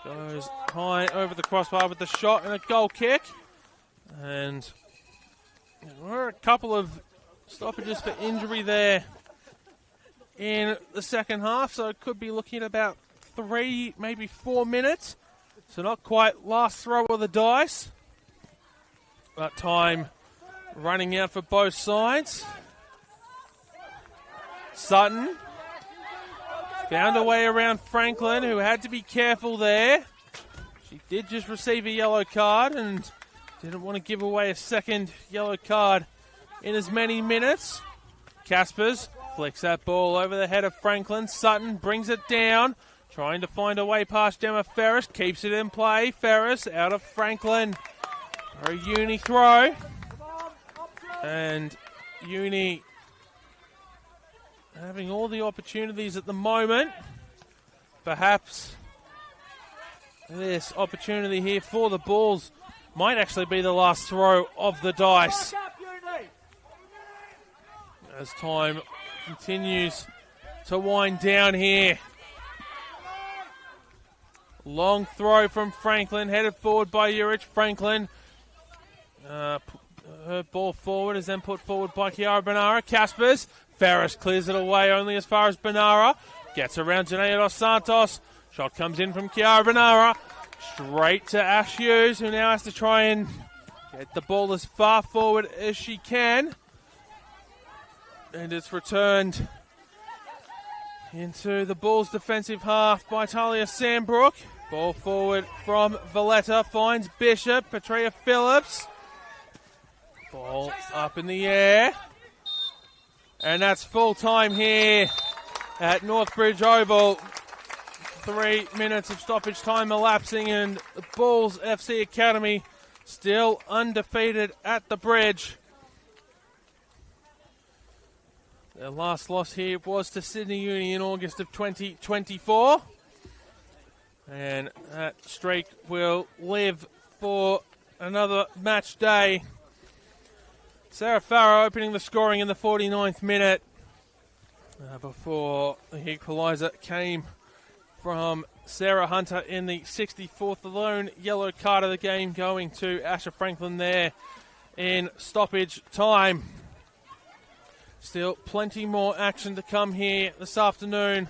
goes high over the crossbar with the shot and a goal kick. And there were a couple of stoppages for injury there in the second half, so it could be looking at about 3, maybe 4 minutes. So not quite last throw of the dice. But time running out for both sides. Sutton found a way around Franklin, who had to be careful there. She did just receive a yellow card and didn't want to give away a second yellow card in as many minutes. Caspers flicks that ball over the head of Franklin. Sutton brings it down, trying to find a way past Gemma Ferris. Keeps it in play. Ferris out of Franklin. For a Uni throw. And Uni having all the opportunities at the moment. Perhaps this opportunity here for the Bulls might actually be the last throw of the dice. As time continues to wind down here. Long throw from Franklin, headed forward by Urich. Franklin, her ball forward is then put forward by Kiara Benara. Caspers, Ferris clears it away only as far as Benara. Gets around Janaea Dos Santos. Shot comes in from Kiara Benara. Straight to Ash Hughes, who now has to try and get the ball as far forward as she can. And it's returned into the Bulls' defensive half by Talia Sandbrook. Ball forward from Valletta, finds Bishop, Petrea Phillips. Ball up in the air. And that's full time here at Northbridge Oval. 3 minutes of stoppage time elapsing, and the Bulls FC Academy still undefeated at the Bridge. Their last loss here was to Sydney Uni in August of 2024. And that streak will live for another match day. Sarah Farrow opening the scoring in the 49th minute. Before the equaliser came from Sarah Hunter in the 64th. The lone yellow card of the game going to Asha Franklin there in stoppage time. Still plenty more action to come here this afternoon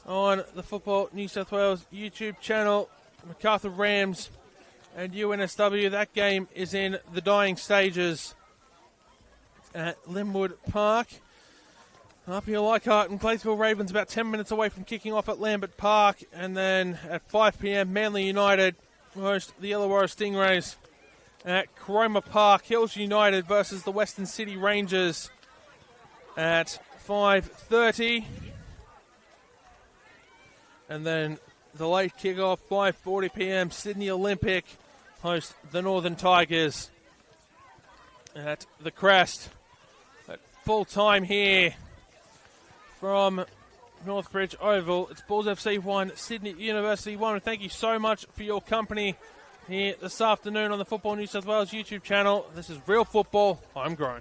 on the Football New South Wales YouTube channel. Macarthur Rams and UNSW. That game is in the dying stages at Linwood Park. RPL Leichhardt and Claytonville Ravens about 10 minutes away from kicking off at Lambert Park. And then at 5 p.m, Manly United host the Illawarra Stingrays at Cromer Park. Hills United versus the Western City Rangers at 5:30. And then the late kickoff, 5:40 p.m, Sydney Olympic host the Northern Tigers at the Crest. At full time here from Northbridge Oval. It's Bulls FC 1, Sydney University 1. Thank you so much for your company here this afternoon on the Football New South Wales YouTube channel. This is Real Football. I'm Grown.